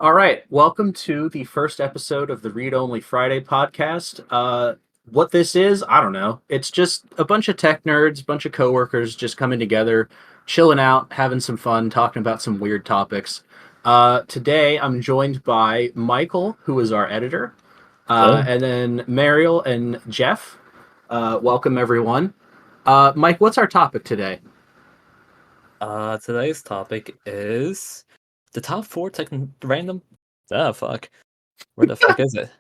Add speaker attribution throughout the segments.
Speaker 1: All right, welcome to the first episode of the Read Only Friday podcast. What this is, I don't know. It's just a bunch of tech nerds, bunch of coworkers just coming together, chilling out, having some fun, talking about some weird topics. Today, I'm joined by Michael, who is our editor,
Speaker 2: Hello.
Speaker 1: and then Mariel and Jeff. Welcome, everyone. Mike, what's our topic today?
Speaker 2: Today's topic is the top four random. Ah, fuck. Where the fuck is it?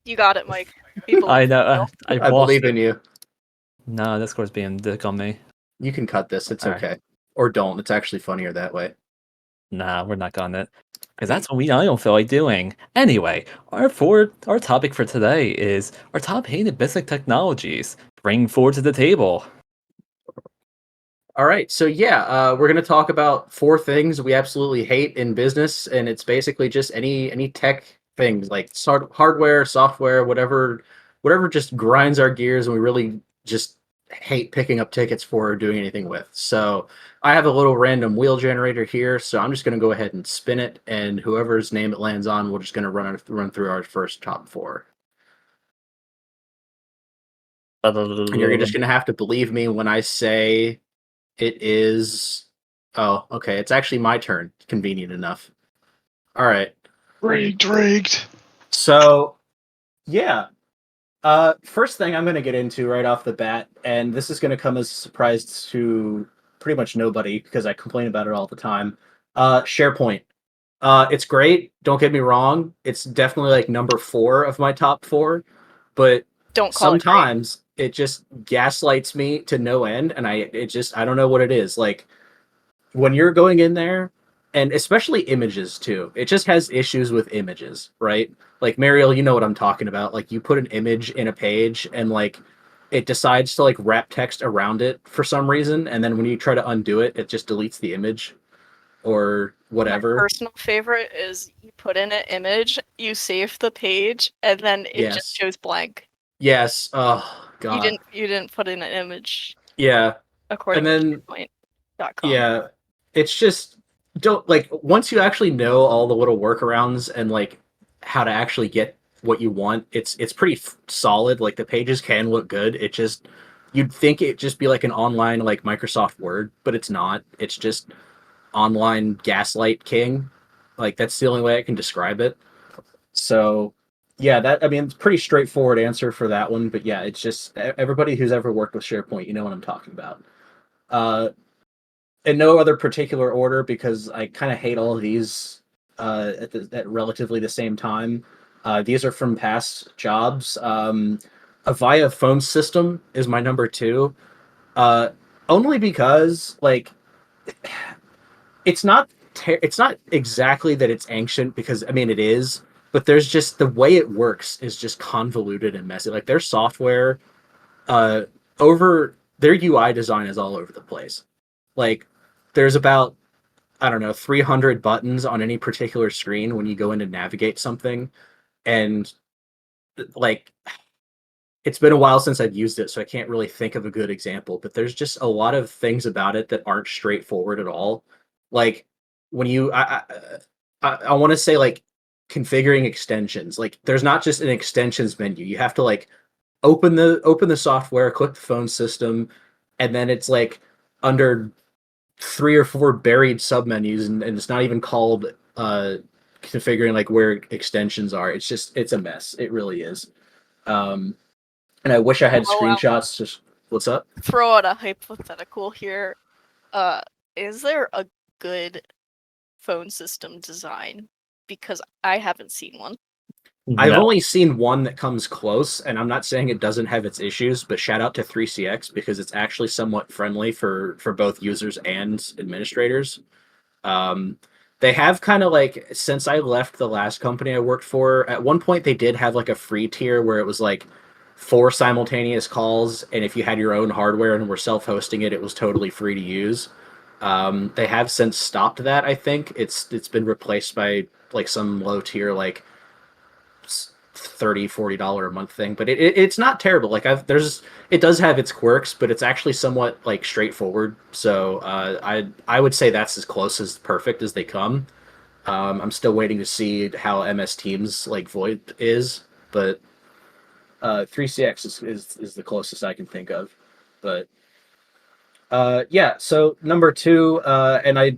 Speaker 3: You got it, Mike. We believe
Speaker 2: I know.
Speaker 3: in you.
Speaker 2: I
Speaker 1: I
Speaker 2: lost
Speaker 1: believe
Speaker 2: it.
Speaker 1: in you.
Speaker 2: No, Discord's being dick on me.
Speaker 1: You can cut this, it's
Speaker 2: All right.
Speaker 1: okay. Or don't, it's actually funnier that way.
Speaker 2: Nah, we're not on it because that's what I don't feel like doing. Anyway, our topic for today is our top hated basic technologies. Bring forward to the table.
Speaker 1: All right, so yeah, we're gonna talk about four things we absolutely hate in business, and it's basically just any tech things like hardware, software, whatever just grinds our gears, and we really just hate picking up tickets for or doing anything with. So I have a little random wheel generator here, so I'm just gonna go ahead and spin it, and whoever's name it lands on, we're just gonna run through our first top four. And you're just gonna have to believe me when I say it is. Oh, okay. It's actually my turn. Convenient enough. All right.
Speaker 4: Rigged.
Speaker 1: So, yeah. First thing I'm going to get into right off the bat, and this is going to come as a surprise to pretty much nobody because I complain about it all the time. SharePoint. It's great. Don't get me wrong. It's definitely like number 4 of my top 4, but
Speaker 3: Don't call it great.
Speaker 1: sometimes it just gaslights me to no end, and I don't know what it is. Like when you're going in there, and especially images too, it just has issues with images, right? Like Mariel, you know what I'm talking about. Like you put an image in a page and like it decides to like wrap text around it for some reason, and then when you try to undo it, it just deletes the image or
Speaker 3: My
Speaker 1: whatever.
Speaker 3: personal favorite is you put in an image, you save the page, and then it
Speaker 1: Yes.
Speaker 3: just shows blank.
Speaker 1: Yes. Oh god.
Speaker 3: You didn't put in an image
Speaker 1: Yeah.
Speaker 3: according
Speaker 1: And
Speaker 3: to
Speaker 1: then
Speaker 3: SharePoint.com.
Speaker 1: yeah, it's just don't like once you actually know all the little workarounds and like how to actually get what you want, it's pretty solid. Like the pages can look good. It just you'd think it'd just be like an online like Microsoft Word, but it's not. It's just online Gaslight King. Like that's the only way I can describe it. So yeah, that I mean it's a pretty straightforward answer for that one, but yeah, it's just everybody who's ever worked with SharePoint, you know what I'm talking about. Uh, in no other particular order because I kind of hate all of these at relatively the same time. These are from past jobs. A Avaya phone system is my number 2. Uh, Only because like it's not exactly that it's ancient because I mean it is, but there's just the way it works is just convoluted and messy. Like their software, uh, over their UI design is all over the place. Like there's about I don't know 300 buttons on any particular screen when you go in to navigate something, and like it's been a while since I've used it, so I can't really think of a good example. But there's just a lot of things about it that aren't straightforward at all. Like when you, I want to say like configuring extensions. Like there's not just an extensions menu. You have to like open the software, click the phone system, and then it's like under 3 or 4 buried submenus, and it's not even called configuring like where extensions are. It's a mess. It really is. Um, and I wish I had screenshots. Just what's up?
Speaker 3: Throw out a hypothetical here. Is there a good phone system design? Because I haven't seen one.
Speaker 1: I've
Speaker 2: No.
Speaker 1: only seen one that comes close, and I'm not saying it doesn't have its issues, but shout out to 3CX because it's actually somewhat friendly for both users and administrators. Um, they have kind of like since I left the last company I worked for, at one point they did have like a free tier where it was like 4 simultaneous calls, and if you had your own hardware and were self-hosting it, it was totally free to use. They have since stopped that. I think it's been replaced by like some low tier like 30 $40 a month thing, but it's not terrible. Like it does have its quirks, but it's actually somewhat like straightforward. So I would say that's as close as perfect as they come. I'm still waiting to see how MS Teams like VoIP is, but 3CX is the closest I can think of. But yeah, so number two, and I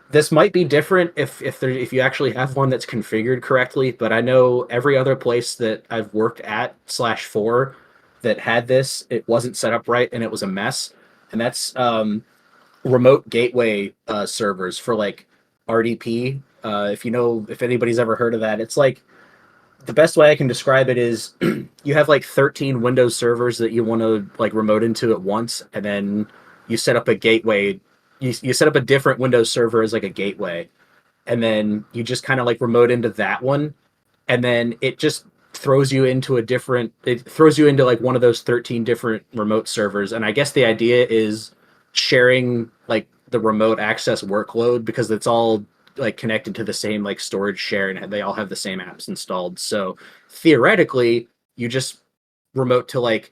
Speaker 1: this might be different if you actually have one that's configured correctly, but I know every other place that I've worked at slash for that had this, it wasn't set up right and it was a mess. And that's remote gateway servers for like RDP. If you know, if anybody's ever heard of that, it's like the best way I can describe it is you have like 13 Windows servers that you want to like remote into at once, and then you set up a gateway. You set up a different Windows server as like a gateway, and then you just kind of like remote into that one, and then it just it throws you into like one of those 13 different remote servers. And I guess the idea is sharing like the remote access workload because it's all like connected to the same like storage share and they all have the same apps installed. So theoretically, you just remote to like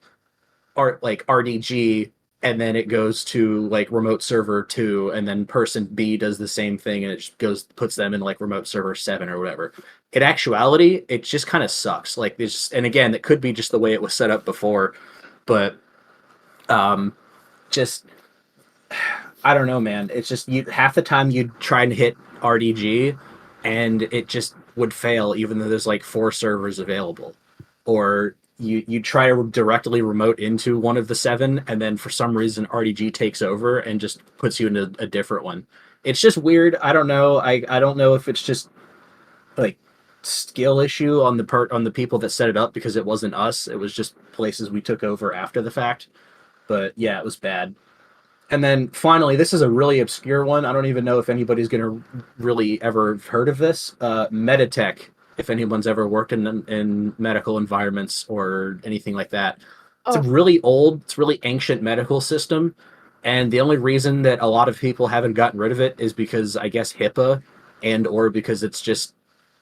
Speaker 1: RDG, and then it goes to like remote server 2, and then person B does the same thing, and it just puts them in like remote server 7 or whatever. In actuality, it just kind of sucks. Like this, and again, it could be just the way it was set up before, but um just I don't know, man. It's just you half the time you'd try and hit RDG and it just would fail even though there's like 4 servers available. Or you try to directly remote into one of the 7, and then for some reason RDG takes over and just puts you into a different one. It's just weird. I don't know. I don't know if it's just like skill issue on the people that set it up because it wasn't us. It was just places we took over after the fact. But yeah, it was bad. And then finally, this is a really obscure one. I don't even know if anybody's going to really ever have heard of this. Meditech, if anyone's ever worked in medical environments or anything like that. It's a
Speaker 3: Oh,
Speaker 1: really old, it's really ancient medical system. And the only reason that a lot of people haven't gotten rid of it is because I guess HIPAA and or because it's just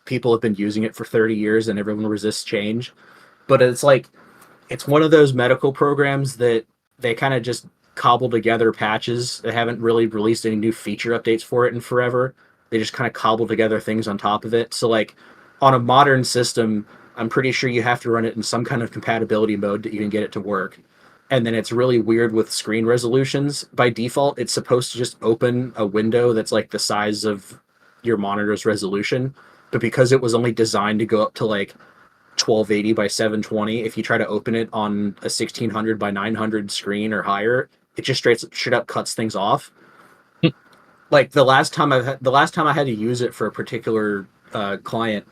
Speaker 1: people have been using it for 30 years and everyone resists change. But it's one of those medical programs that they kind of just cobble together patches. They haven't really released any new feature updates for it in forever. They just kind of cobble together things on top of it. So like on a modern system, I'm pretty sure you have to run it in some kind of compatibility mode that you can get it to work. And then it's really weird with screen resolutions. By default, it's supposed to just open a window that's like the size of your monitor's resolution. But because it was only designed to go up to like 1280 by 720, if you try to open it on a 1600 by 900 screen or higher, it just straight up cuts things off. Like the last time I had to use it for a particular client,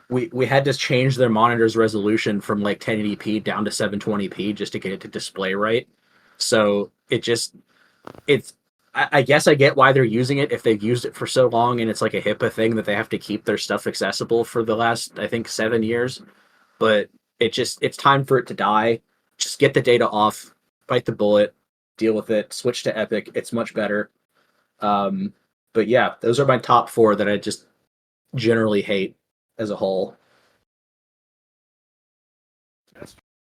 Speaker 1: we had to change their monitor's resolution from like 1080p down to 720p just to get it to display right. So it's I guess I get why they're using it if they've used it for so long and it's like a HIPAA thing that they have to keep their stuff accessible for the last I think 7 years. But it's time for it to die. Just get the data off, bite the bullet, deal with it, switch to Epic. It's much better. Um, but yeah, those are my top 4 that I just generally hate as a whole.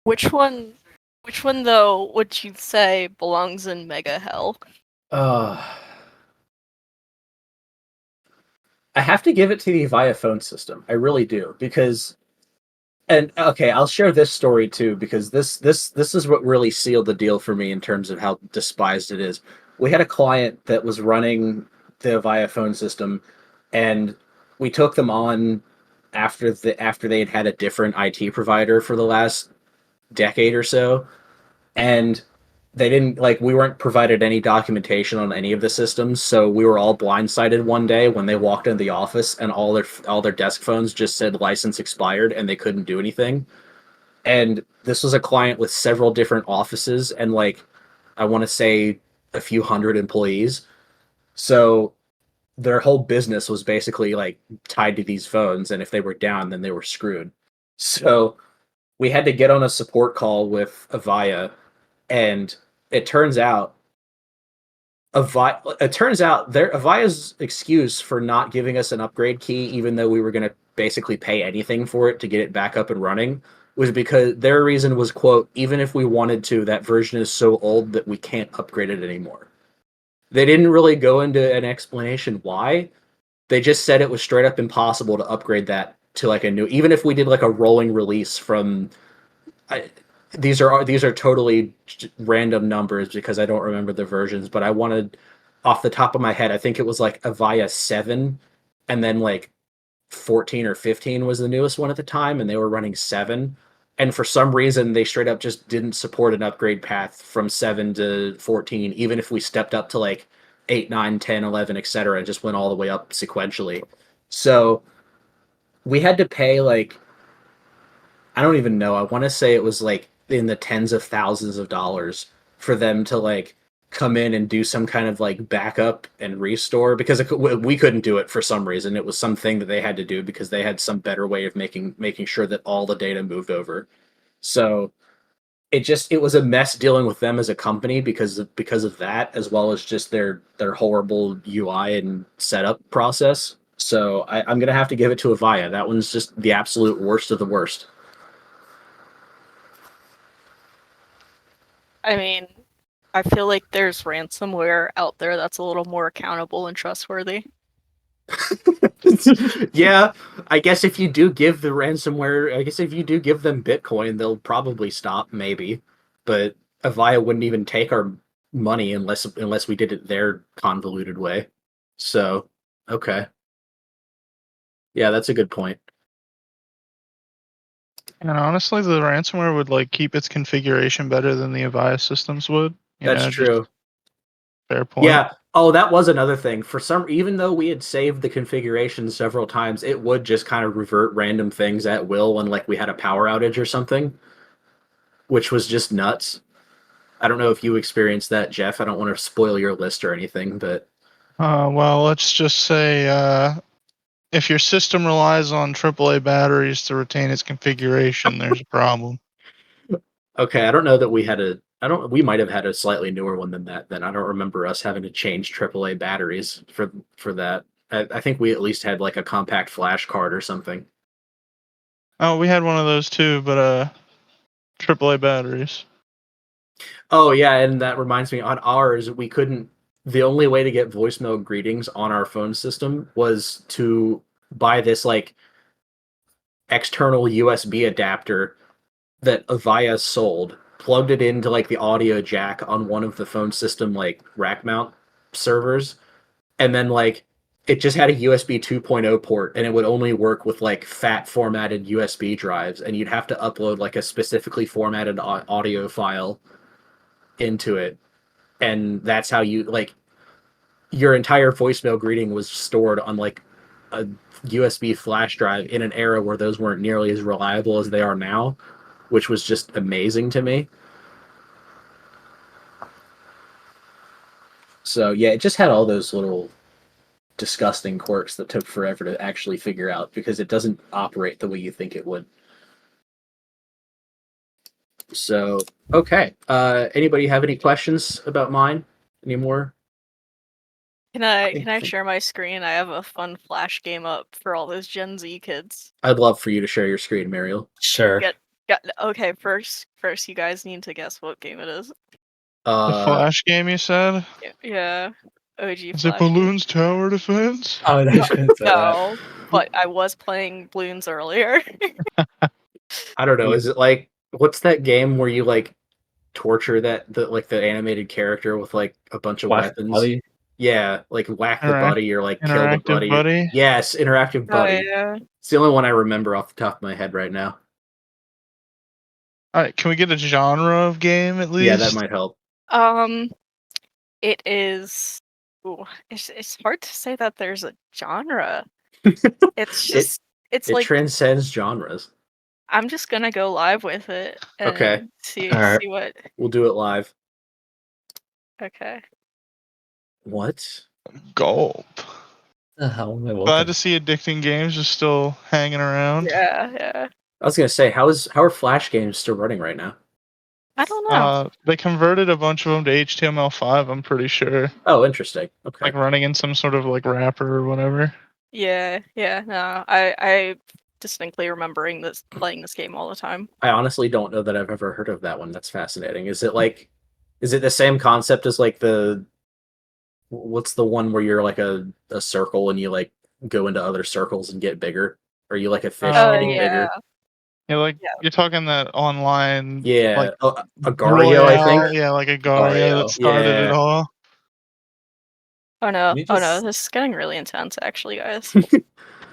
Speaker 3: which one? Which one though would you say belongs in mega hell?
Speaker 1: Uh, I have to give it to the Avaya phone system. I really do because and okay, I'll share this story too because this is what really sealed the deal for me in terms of how despised it is. We had a client that was running the Avaya phone system, and we took them on after they had a different IT provider for the last decade or so, and they didn't like we weren't provided any documentation on any of the systems, so we were all blindsided one day when they walked into the office and all their desk phones just said license expired and they couldn't do anything. And this was a client with several different offices and like I want to say a few hundred employees. So their whole business was basically like tied to these phones, and if they were down then they were screwed. So we had to get on a support call with Avaya, and it turns out Avaya's excuse for not giving us an upgrade key, even though we were going to basically pay anything for it to get it back up and running, was because their reason was, quote, even if we wanted to, that version is so old that we can't upgrade it anymore. They didn't really go into an explanation why. They just said it was straight up impossible to upgrade that to like a new, even if we did like a rolling release from. I, these are totally random numbers because I don't remember the versions, but I wanted off the top of my head, I think it was like Avaya 7 and then like 14 or 15 was the newest one at the time, and they were running 7. And for some reason, they straight up just didn't support an upgrade path from 7 to 14, even if we stepped up to like 8, 9, 10, 11, etc., and just went all the way up sequentially. So we had to pay like, I don't even know, I want to say it was like in the tens of thousands of dollars for them to like come in and do some kind of like backup and restore because we couldn't do it for some reason. It was something that they had to do because they had some better way of making sure that all the data moved over. So it was a mess dealing with them as a company because of that, as well as just their horrible UI and setup process. So I'm gonna have to give it to Avaya. That one's just the absolute worst of the worst.
Speaker 3: I mean, I feel like there's ransomware out there that's a little more accountable and trustworthy.
Speaker 1: Yeah, I guess if you do give the ransomware, I guess if you do give them Bitcoin, they'll probably stop, maybe. But Avaya wouldn't even take our money unless we did it their convoluted way. So, okay. Yeah, that's a good point.
Speaker 4: And honestly, the ransomware would like keep its configuration better than the Avaya systems would.
Speaker 1: That's
Speaker 4: Just
Speaker 1: true.
Speaker 4: fair point.
Speaker 1: Yeah. Oh, that was another thing. For some, even though we had saved the configuration several times, it would just kind of revert random things at will when like we had a power outage or something, which was just nuts. I don't know if you experienced that, Jeff. I don't want to spoil your list or anything, but
Speaker 4: Well, let's just say if your system relies on AAA batteries to retain its configuration, there's a problem.
Speaker 1: okay. I don't know that we had a. I don't. We might have had a slightly newer one than that. Then I don't remember us having to change AAA batteries for that. I think we at least had like a compact flash card or something.
Speaker 4: Oh, we had one of those too, but AAA batteries.
Speaker 1: Oh yeah, and that reminds me. On ours, we couldn't. The only way to get voicemail greetings on our phone system was to buy this like external USB adapter that Avaya sold, plugged it into like the audio jack on one of the phone system like rack mount servers, and then like it just had a USB 2.0 port and it would only work with like fat formatted USB drives, and you'd have to upload like a specifically formatted audio file into it. And that's how you like your entire voicemail greeting was stored on like a USB flash drive in an era where those weren't nearly as reliable as they are now, which was just amazing to me. So yeah, it just had all those little disgusting quirks that took forever to actually figure out because it doesn't operate the way you think it would. So okay, anybody have any questions about mine anymore?
Speaker 3: Can I share my screen? I have a fun flash game up for all those Gen Z kids.
Speaker 1: I'd love for you to share your screen, Mariel.
Speaker 2: Sure.
Speaker 3: Okay, first you guys need to guess what game it is.
Speaker 4: The Flash game you said?
Speaker 3: Yeah. OG
Speaker 4: Is it
Speaker 3: Flash game.
Speaker 4: Balloons Tower Defense?
Speaker 2: Oh, I shouldn't say that.
Speaker 3: No, but I was playing Bloons earlier.
Speaker 1: I don't know. Is it like what's that game where you like torture the animated character with like a bunch of
Speaker 2: Whack the
Speaker 1: weapons?
Speaker 2: buddy.
Speaker 1: Yeah, like whack the buddy or like kill the
Speaker 4: Interactive
Speaker 1: buddy.
Speaker 4: Buddy?
Speaker 1: Yes, interactive
Speaker 3: Oh
Speaker 1: buddy.
Speaker 3: yeah.
Speaker 1: It's the only one I remember off the top of my head right now.
Speaker 4: Alright, can we get a genre of game at least?
Speaker 1: Yeah, that might help.
Speaker 3: It is. Ooh, it's hard to say that there's a genre. It's just it's
Speaker 1: It
Speaker 3: like
Speaker 1: transcends genres.
Speaker 3: I'm just gonna go live with it and
Speaker 1: Okay.
Speaker 3: see
Speaker 2: Alright.
Speaker 3: see what.
Speaker 1: We'll do it live.
Speaker 3: Okay.
Speaker 1: What?
Speaker 4: Gulp.
Speaker 2: The hell am I
Speaker 4: Glad
Speaker 2: looking?
Speaker 4: to see addicting games just still hanging around.
Speaker 3: Yeah.
Speaker 1: I was gonna say, how are Flash games still running right now?
Speaker 3: I don't know.
Speaker 4: They converted a bunch of them to HTML5, I'm pretty sure.
Speaker 1: Oh, interesting. Okay.
Speaker 4: Like running in some sort of like wrapper or whatever.
Speaker 3: Yeah. No. I distinctly remembering playing this game all the time.
Speaker 1: I honestly don't know that I've ever heard of that one. That's fascinating. Is it the same concept as like what's the one where you're like a circle and you like go into other circles and get bigger? Are you like a fish
Speaker 4: Oh.
Speaker 1: getting
Speaker 3: Yeah.
Speaker 1: bigger?
Speaker 4: Yeah, like
Speaker 3: Yeah.
Speaker 4: you're talking that online,
Speaker 1: Yeah,
Speaker 4: like
Speaker 1: Agario, I think.
Speaker 4: Royale, yeah, like Agario that
Speaker 2: Agario,
Speaker 4: started it
Speaker 1: yeah.
Speaker 4: all.
Speaker 3: Oh no!
Speaker 2: me
Speaker 3: Oh no!
Speaker 2: just
Speaker 3: This is getting really intense, actually, guys.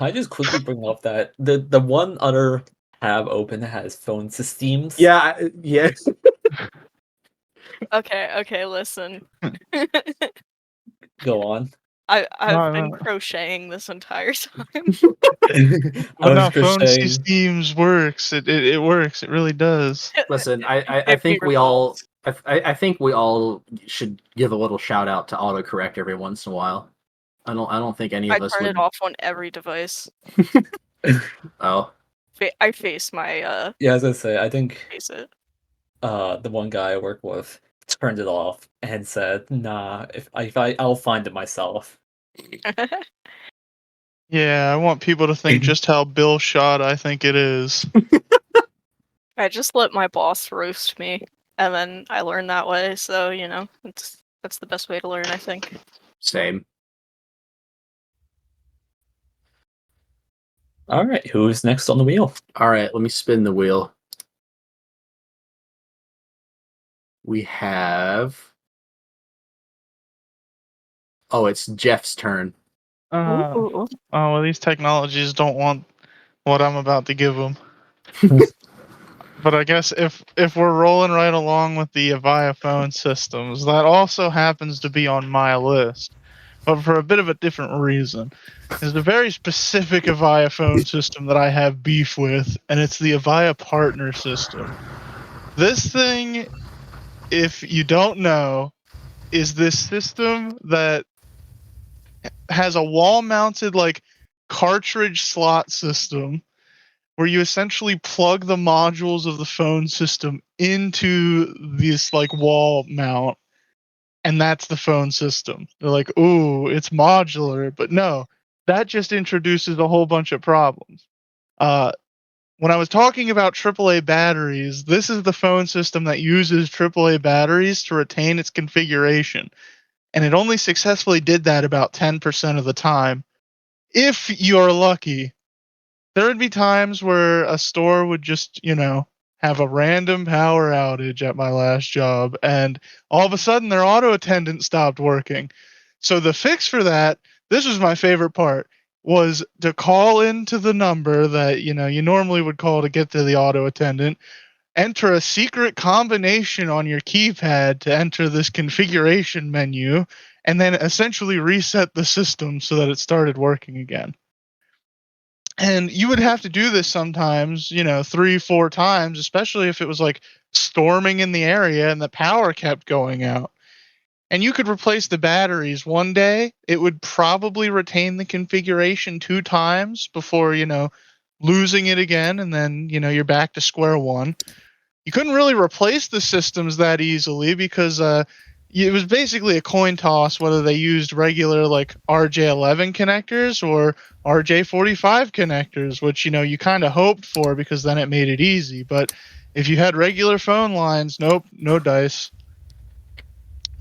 Speaker 2: I just quickly bring up that the one other tab open that has phone systems.
Speaker 1: Yeah, yeah.
Speaker 3: Okay, listen.
Speaker 2: Go on.
Speaker 3: I've been
Speaker 4: No.
Speaker 3: crocheting this entire time.
Speaker 2: I
Speaker 4: Well,
Speaker 2: was
Speaker 4: no, phone
Speaker 2: crocheting.
Speaker 4: systems works. It works. It really does.
Speaker 1: Listen, I
Speaker 3: Give me
Speaker 1: think we all
Speaker 3: results.
Speaker 1: I think we all should give a little shout out to autocorrect every once in a while. I don't think any
Speaker 3: I
Speaker 1: of us
Speaker 3: turn it
Speaker 1: would.
Speaker 3: off on every device.
Speaker 1: Oh,
Speaker 3: I face my
Speaker 2: Yeah, as I say, I think
Speaker 3: face it.
Speaker 2: the one guy I work with turned it off and said, "Nah, I'll find it myself."
Speaker 4: Yeah, I want people to think just how Bill shot I think it is.
Speaker 3: I just let my boss roast me, and then I learned that way. So that's the best way to learn, I think.
Speaker 1: same.
Speaker 2: All right, who's next on the wheel?
Speaker 1: All right, let me spin the wheel. We have. Oh, it's Jeff's turn.
Speaker 3: Ooh.
Speaker 4: Well, these technologies don't want what I'm about to give them. But I guess if we're rolling right along with the Avaya phone systems, that also happens to be on my list, but for a bit of a different reason. There's a very specific Avaya phone system that I have beef with, and it's the Avaya partner system. This thing, if you don't know, is this system that has a wall-mounted like cartridge slot system where you essentially plug the modules of the phone system into this like wall mount, and that's the phone system. They're like, "Ooh, it's modular," but no, that just introduces a whole bunch of problems. Uh, when I was talking about AAA batteries, this is the phone system that uses AAA batteries to retain its configuration, and it only successfully did that about 10% of the time. If you're lucky, there would be times where a store would just, have a random power outage at my last job, and all of a sudden their auto attendant stopped working. So the fix for that, this was my favorite part, was to call into the number that, you normally would call to get to the auto attendant, enter a secret combination on your keypad to enter this configuration menu, and then essentially reset the system so that it started working again. And you would have to do this sometimes, 3, 4 times, especially if it was like storming in the area and the power kept going out. And you could replace the batteries one day. It would probably retain the configuration 2 times before, losing it again. And then, you're back to square one. You couldn't really replace the systems that easily because it was basically a coin toss whether they used regular like RJ11 connectors or RJ45 connectors, which you kind of hoped for because then it made it easy. But if you had regular phone lines, nope, no dice.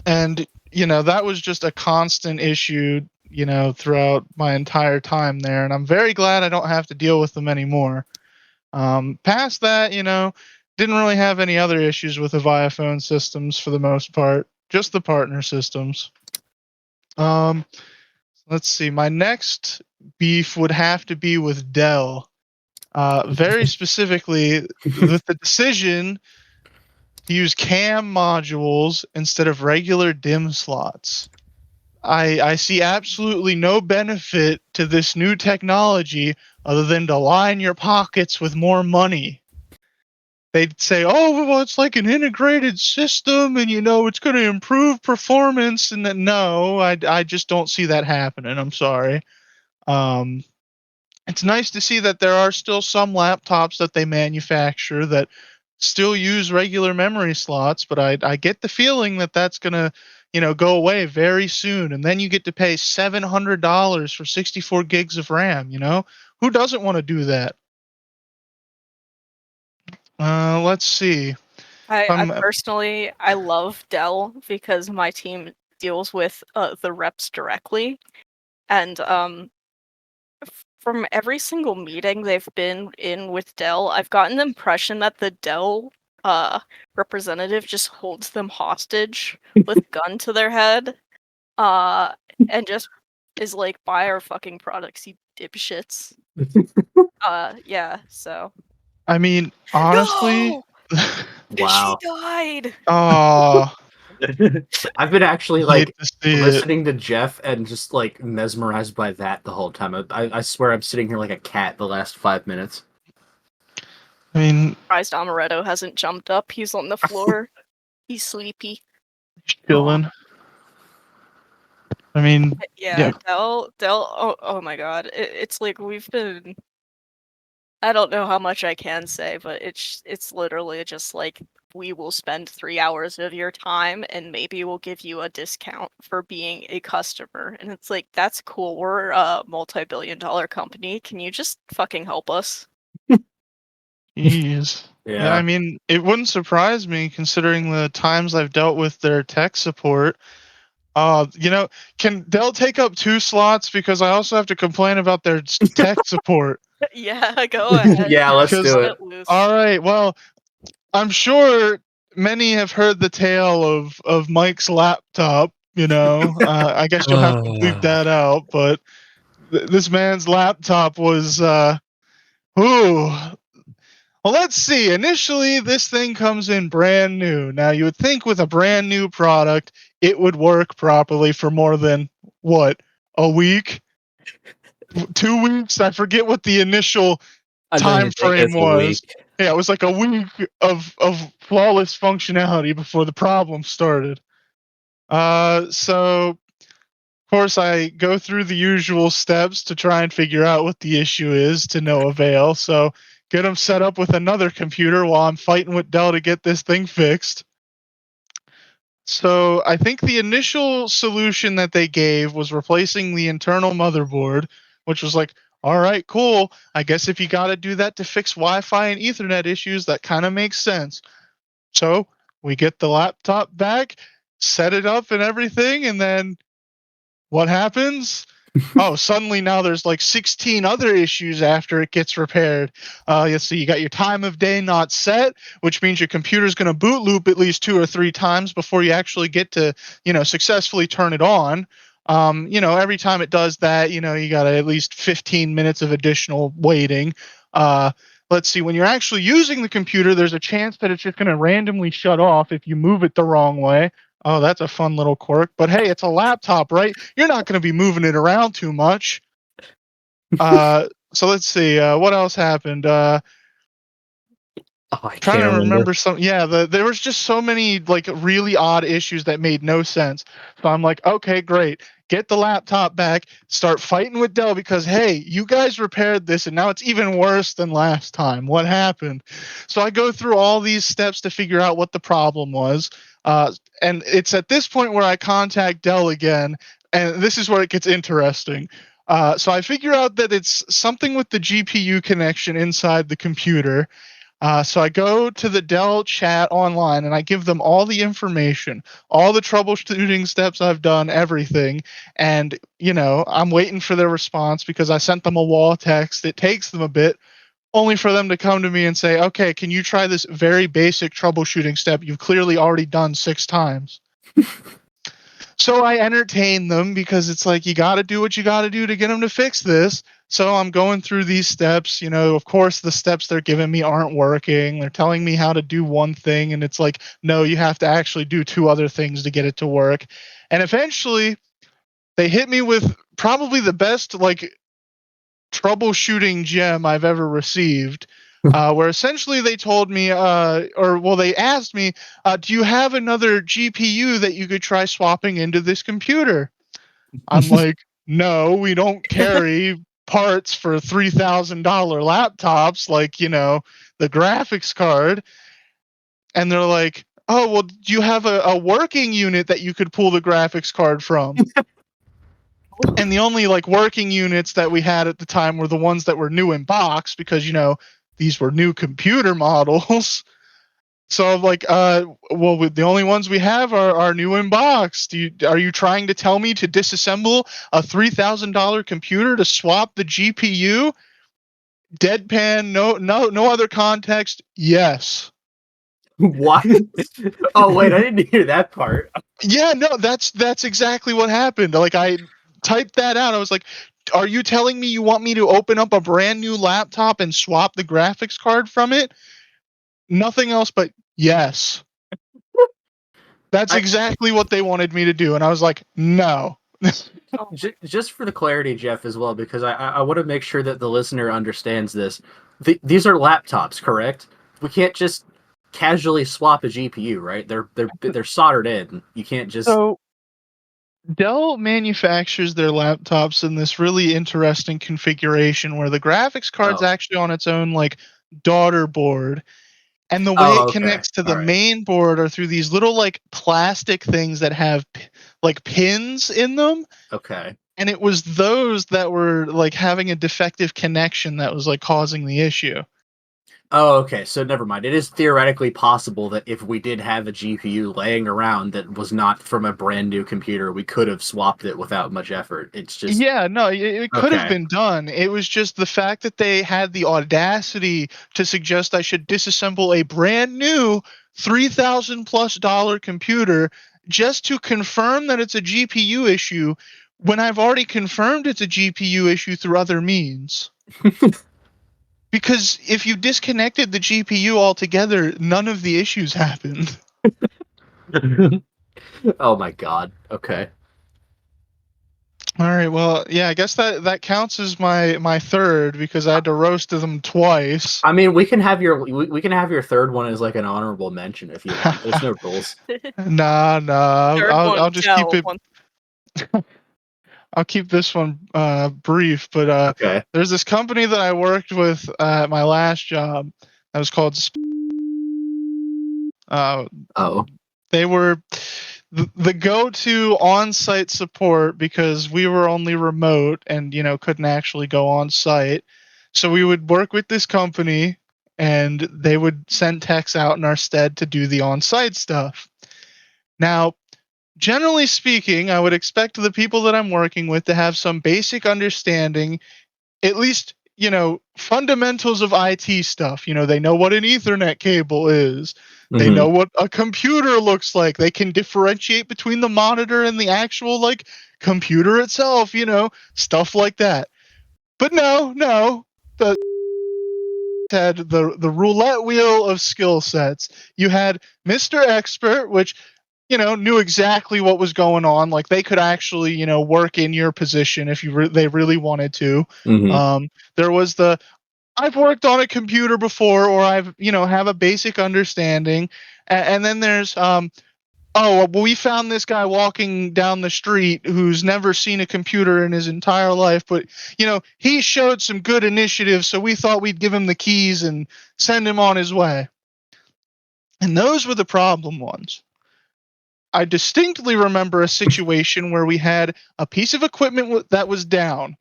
Speaker 4: And that was just a constant issue, throughout my entire time there. And I'm very glad I don't have to deal with them anymore. Past that, didn't really have any other issues with the Viaphone systems for the most part, just the partner systems. Um, let's see. My next beef would have to be with Dell. Very specifically, with the decision to use CAM modules instead of regular DIMM slots. I see absolutely no benefit to this new technology other than to line your pockets with more money. They'd say, "Oh, well, it's like an integrated system, and it's going to improve performance." And then, no, I just don't see that happening. I'm sorry. Um, it's nice to see that there are still some laptops that they manufacture that still use regular memory slots, but I get the feeling that that's going to, go away very soon, and then you get to pay $700 for 64 gigs of RAM. Who doesn't want to do that? Let's see.
Speaker 3: I personally I love Dell because my team deals with the reps directly, and from every single meeting they've been in with Dell, I've gotten the impression that the Dell representative just holds them hostage with gun to their head, uh, and just is like, buy our fucking products, you dipshits. Yeah, so.
Speaker 4: I mean, honestly,
Speaker 3: No! She
Speaker 1: Wow.
Speaker 3: died!
Speaker 4: oh,
Speaker 1: I've been actually
Speaker 4: I hate
Speaker 1: like
Speaker 4: to see it.
Speaker 1: listening to Jeff and just like mesmerized by that the whole time. I swear I'm sitting here like a cat the last 5 minutes.
Speaker 4: I mean,
Speaker 3: Surprised Amaretto hasn't jumped up. He's on the floor. He's sleepy.
Speaker 4: chilling. I mean,
Speaker 3: Yeah,
Speaker 4: yeah.
Speaker 3: Dell, oh my god. It's like we've been. I don't know how much I can say, but it's literally just like, we will spend 3 hours of your time and maybe we'll give you a discount for being a customer. And it's like, that's cool. We're a multi-billion-dollar company. Can you just fucking help us?
Speaker 4: Jeez. Yeah, I
Speaker 1: Yeah.
Speaker 4: mean, it wouldn't surprise me considering the times I've dealt with their tech support. Can Dell take up 2 slots because I also have to complain about their tech support?
Speaker 3: Yeah, go ahead.
Speaker 1: Yeah, let's
Speaker 4: Because
Speaker 1: do
Speaker 3: Let
Speaker 1: it.
Speaker 3: it loose.
Speaker 4: all right, well, I'm sure many have heard the tale of Mike's laptop. I guess you'll have to bleep that out, but this man's laptop was ooh. Well, let's see. Initially, this thing comes in brand new. Now, you would think with a brand new product, it would work properly for more than what, a week, 2 weeks. I forget what the initial
Speaker 2: I don't
Speaker 4: time
Speaker 2: even think
Speaker 4: frame
Speaker 2: it's a
Speaker 4: was.
Speaker 2: week.
Speaker 4: Yeah, it was like a week of flawless functionality before the problem started. So of course I go through the usual steps to try and figure out what the issue is to no avail. So get them set up with another computer while I'm fighting with Dell to get this thing fixed. So I think the initial solution that they gave was replacing the internal motherboard, which was like, all right, cool. I guess if you got to do that to fix Wi-Fi and Ethernet issues, that kind of makes sense. So we get the laptop back, set it up and everything, and then what happens? Oh, suddenly now there's like 16 other issues after it gets repaired. So you got your time of day not set, which means your computer's going to boot loop at least 2 or 3 times before you actually get to, successfully turn it on. Every time it does that, you got at least 15 minutes of additional waiting. Uh, let's see, when you're actually using the computer, there's a chance that it's just going to randomly shut off if you move it the wrong way. Oh, that's a fun little quirk. But hey, it's a laptop, right? You're not going to be moving it around too much. So let's see. What else happened?
Speaker 2: Oh, I
Speaker 4: Trying
Speaker 2: can't
Speaker 4: to
Speaker 2: remember.
Speaker 4: remember some. Yeah, there was just so many like really odd issues that made no sense. So I'm like, okay, great. Get the laptop back. Start fighting with Dell because hey, you guys repaired this and now it's even worse than last time. What happened? So I go through all these steps to figure out what the problem was. And it's at this point where I contact Dell again, and this is where it gets interesting. So I figure out that it's something with the GPU connection inside the computer. So I go to the Dell chat online and I give them all the information, all the troubleshooting steps I've done, everything. And, I'm waiting for their response because I sent them a wall text. It takes them a bit, only for them to come to me and say, okay, can you try this very basic troubleshooting step you've clearly already done 6 times? So I entertain them because it's like you got to do what you got to do to get them to fix this. So I'm going through these steps. Of course, the steps they're giving me aren't working. They're telling me how to do one thing, and it's like, no, you have to actually do 2 other things to get it to work. And eventually, they hit me with probably the best like troubleshooting gem I've ever received. Where essentially they told me, they asked me, do you have another GPU that you could try swapping into this computer? I'm like, no, we don't carry parts for $3,000 laptops like, the graphics card. And they're like, oh, well, do you have a working unit that you could pull the graphics card from? And the only like working units that we had at the time were the ones that were new in box because, these were new computer models. So I'm like, well, the only ones we have are new in box. Are you trying to tell me to disassemble a $3,000 computer to swap the GPU? Deadpan, no other context. Yes.
Speaker 1: What? Oh wait, I didn't hear that part.
Speaker 4: Yeah, no, that's exactly what happened. Like I typed that out. I was like, "Are you telling me you want me to open up a brand new laptop and swap the graphics card from it?" Nothing else but yes. That's
Speaker 1: I
Speaker 4: exactly what they wanted me to do, and I was like, "No."
Speaker 3: Oh,
Speaker 1: just for the clarity, Jeff, as well, because I want to make sure that the listener understands this. These are laptops, correct? We can't just casually swap a GPU, right? They're soldered in. You can't just.
Speaker 4: So Dell manufactures their laptops in this really interesting configuration where the graphics card's
Speaker 1: Oh.
Speaker 4: actually on its own like daughter board. And the way
Speaker 1: Oh,
Speaker 4: it
Speaker 1: okay.
Speaker 4: connects to
Speaker 1: All
Speaker 4: the
Speaker 1: right.
Speaker 4: main board are through these little like plastic things that have like pins in them.
Speaker 1: Okay.
Speaker 4: And it was those that were like having a defective connection that was like causing the issue.
Speaker 1: Oh, okay. So never mind. It is theoretically possible that if we did have a GPU laying around that was not from a brand new computer, we could have swapped it without much effort. It's just
Speaker 4: Yeah, no, it could have
Speaker 1: okay.
Speaker 4: been done. It was just the fact that they had the audacity to suggest I should disassemble a brand new $3,000+ computer just to confirm that it's a GPU issue when I've already confirmed it's a GPU issue through other means. Because if you disconnected the GPU altogether, none of the issues happened.
Speaker 1: Oh my god. Okay.
Speaker 4: All right, well, yeah, I guess that counts as my third because I had to roast them twice.
Speaker 1: I mean, we can have your third one as like an honorable mention if you want. There's no rules.
Speaker 4: Nah,
Speaker 3: third
Speaker 4: I'll
Speaker 3: one,
Speaker 4: just keep
Speaker 3: Joe.
Speaker 4: it. I'll keep this one brief. But
Speaker 1: Okay.
Speaker 4: there's this company that I worked with at my last job that was called.
Speaker 1: Oh.
Speaker 4: They were the go-to on-site support because we were only remote and couldn't actually go on site. So we would work with this company, and they would send techs out in our stead to do the on-site stuff. Now, generally speaking, I would expect the people that I'm working with to have some basic understanding, at least, fundamentals of IT stuff. They know what an Ethernet cable is. They
Speaker 1: Mm-hmm.
Speaker 4: know what a computer looks like. They can differentiate between the monitor and the actual, like, computer itself, stuff like that. But no, the had the roulette wheel of skill sets. You had Mr. Expert, which knew exactly what was going on. Like they could actually, work in your position if they really wanted to.
Speaker 1: Mm-hmm.
Speaker 4: There was the I've worked on a computer before, or I've have a basic understanding, and then there's oh well, we found this guy walking down the street who's never seen a computer in his entire life, but he showed some good initiative, so we thought we'd give him the keys and send him on his way. And those were the problem ones. I distinctly remember a situation where we had a piece of equipment that was down,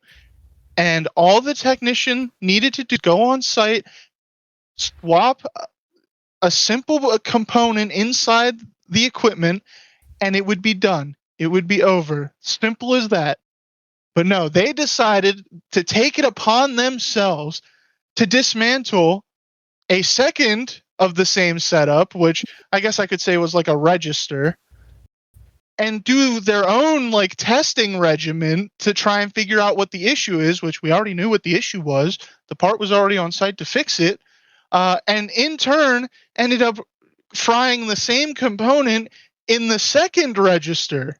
Speaker 4: and all the technician needed to do go on site, swap a simple component inside the equipment, and it would be done. It would be over. Simple as that. But no, they decided to take it upon themselves to dismantle a second of the same setup, which I guess I could say was like a register, and do their own like testing regimen to try and figure out what the issue is, which we already knew what the issue was. The part was already on site to fix it, and in turn ended up frying the same component in the second register,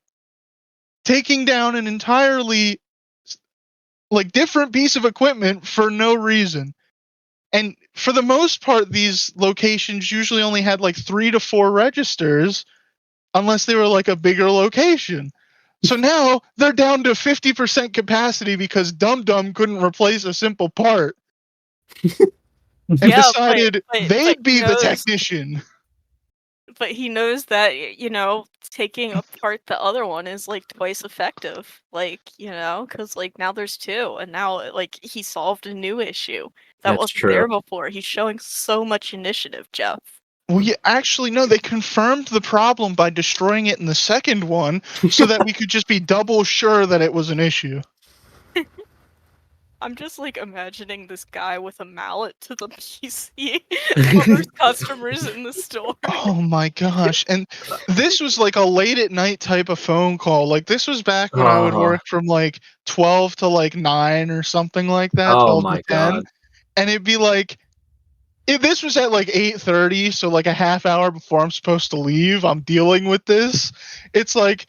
Speaker 4: taking down an entirely like different piece of equipment for no reason. And for the most part, these locations usually only had like 3 to 4 registers, unless they were like a bigger location. So now they're down to 50% capacity because Dum Dum couldn't replace a simple part and
Speaker 3: Yeah,
Speaker 4: decided
Speaker 3: but
Speaker 4: they'd be the technician.
Speaker 3: But he knows that, taking apart the other one is, like, twice effective, like, because like, now there's 2, and now, like, he solved a new issue that
Speaker 1: That's
Speaker 3: wasn't there
Speaker 1: true.
Speaker 3: before. He's showing so much initiative, Jeff.
Speaker 4: Well, yeah, actually, no. They confirmed the problem by destroying it in the second one, so that we could just be double sure that it was an issue.
Speaker 3: I'm just like imagining this guy with a mallet to the PC while there's customers in the store.
Speaker 4: Oh my gosh! And this was like a late at night type of phone call. Like this was back when I would
Speaker 1: Oh,
Speaker 4: work from like 12 to like 9 or something like that,
Speaker 1: oh
Speaker 4: 12 to
Speaker 1: my
Speaker 4: 10,
Speaker 1: god.
Speaker 4: and it'd be like if this was at like 8:30, so like a half hour before I'm supposed to leave, I'm dealing with this. It's like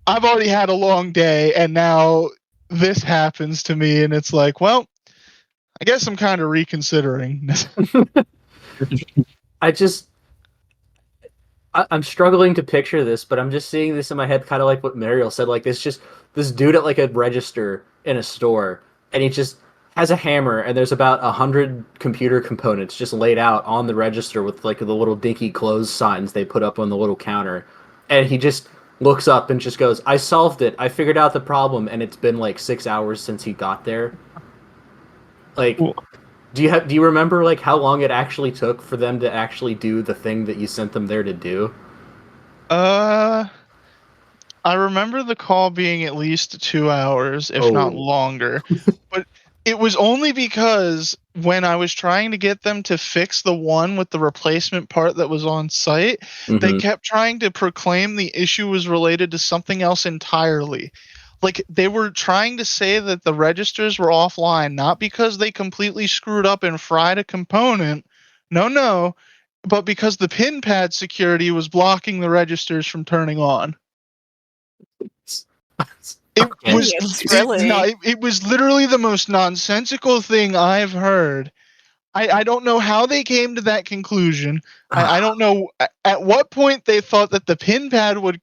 Speaker 4: I've already had a long day, and now this happens to me, and it's like, well, I guess I'm kind of reconsidering.
Speaker 1: I just I'm struggling to picture this, but I'm just seeing this in my head, kind of like what Mariel said. Like this, just this dude at like a register in a store, and he just has a hammer, and there's about 100 computer components just laid out on the register with like the little dinky close signs they put up on the little counter, and he just looks up and just goes, "I solved it. I figured out the problem," and it's been like 6 hours since he got there. Like,
Speaker 4: Well,
Speaker 1: do you remember like how long it actually took for them to actually do the thing that you sent them there to do?
Speaker 4: uh, I remember the call being at least 2 hours, if not
Speaker 1: Oh.
Speaker 4: longer. But it was only because when I was trying to get them to fix the one with the replacement part that was on site, they
Speaker 1: Mm-hmm.
Speaker 4: kept trying to proclaim the issue was related to something else entirely. Like they were trying to say that the registers were offline, not because they completely screwed up and fried a component. No, no. But because the pin pad security was blocking the registers from turning on. It
Speaker 1: Okay.
Speaker 4: was
Speaker 3: Idiots,
Speaker 4: no,
Speaker 3: really.
Speaker 4: it was literally the most nonsensical thing I've heard. I don't know how they came to that conclusion. I don't know at what point they thought that the pin pad would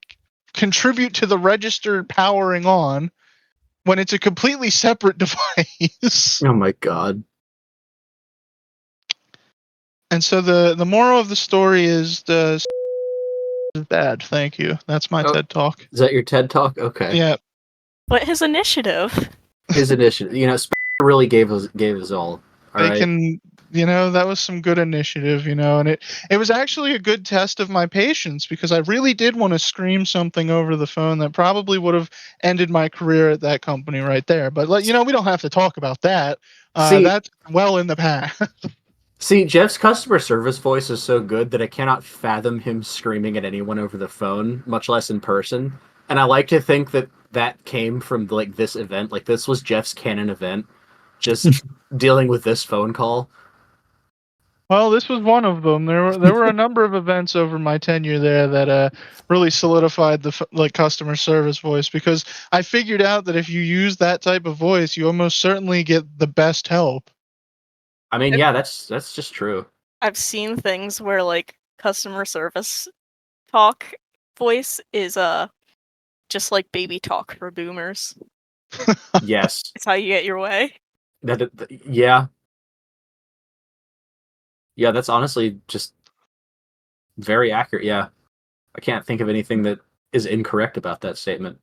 Speaker 4: contribute to the register powering on when it's a completely separate device.
Speaker 1: Oh my god.
Speaker 4: And so the moral of the story is the is bad. Thank you. That's my
Speaker 1: Oh,
Speaker 4: TED talk.
Speaker 1: is that your TED talk? Okay.
Speaker 4: Yeah,
Speaker 3: But his initiative.
Speaker 1: His initiative. You know, Spencer really gave us all. All
Speaker 4: they
Speaker 1: right.
Speaker 4: can, that was some good initiative, and it was actually a good test of my patience because I really did want to scream something over the phone that probably would have ended my career at that company right there. But we don't have to talk about that.
Speaker 1: See,
Speaker 4: That's well in the past.
Speaker 1: Jeff's customer service voice is so good that I cannot fathom him screaming at anyone over the phone, much less in person. And I like to think that that came from like this event. Like this was Jeff's canon event, just dealing with this phone call.
Speaker 4: Well, this was one of them. There were a number of events over my tenure there that really solidified the customer service voice because I figured out that if you use that type of voice, you almost certainly get the best help.
Speaker 1: I mean, yeah, that's just true.
Speaker 3: I've seen things where like customer service talk voice is just like baby talk for boomers.
Speaker 1: Yes.
Speaker 3: It's how you get your way.
Speaker 1: Yeah. Yeah, that's honestly just very accurate. Yeah. I can't think of anything that is incorrect about that statement.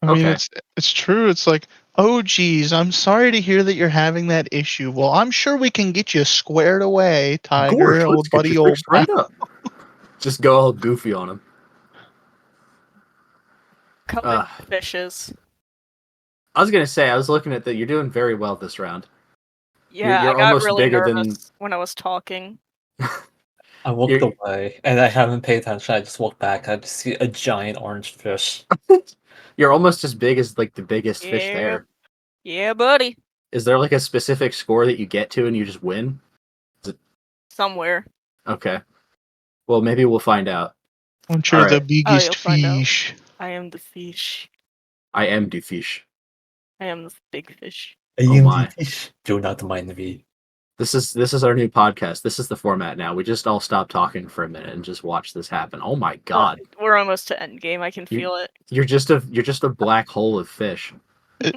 Speaker 4: I mean,
Speaker 1: Okay.
Speaker 4: it's true. It's like, oh, geez, I'm sorry to hear that you're having that issue. Well, I'm sure we can get you squared away, Tiger,
Speaker 1: Gorsh, let's
Speaker 4: old
Speaker 1: get
Speaker 4: buddy,
Speaker 1: you
Speaker 4: old
Speaker 1: fixed
Speaker 4: pal.
Speaker 1: right up. Just go all goofy on him.
Speaker 3: Covered fishes.
Speaker 1: I was gonna say, I was looking at that. You're doing very well this round.
Speaker 3: Yeah,
Speaker 1: You're
Speaker 3: I got
Speaker 1: almost
Speaker 3: really
Speaker 1: bigger
Speaker 3: nervous when I was talking.
Speaker 2: I walked
Speaker 1: You're-
Speaker 2: away and I haven't paid attention. I just walked back. I just see a giant orange fish.
Speaker 1: you're almost as big as like the biggest fish
Speaker 3: Yeah.
Speaker 1: there.
Speaker 3: Yeah, buddy.
Speaker 1: Is there like a specific score that you get to and you just win?
Speaker 3: Somewhere.
Speaker 1: Okay. Well, maybe we'll find out.
Speaker 4: Once you're
Speaker 1: All
Speaker 4: the
Speaker 1: right.
Speaker 3: Oh,
Speaker 4: biggest
Speaker 3: you'll find out.
Speaker 4: fish.
Speaker 3: I am the fish.
Speaker 1: I am the fish.
Speaker 3: I am the big fish.
Speaker 1: Oh my.
Speaker 2: fish. Do not mind me.
Speaker 1: This is our new podcast. This is the format now. We just all stop talking for a minute and just watch this happen. Oh my god.
Speaker 3: We're almost to endgame. I can feel it.
Speaker 1: You're just a black hole of fish,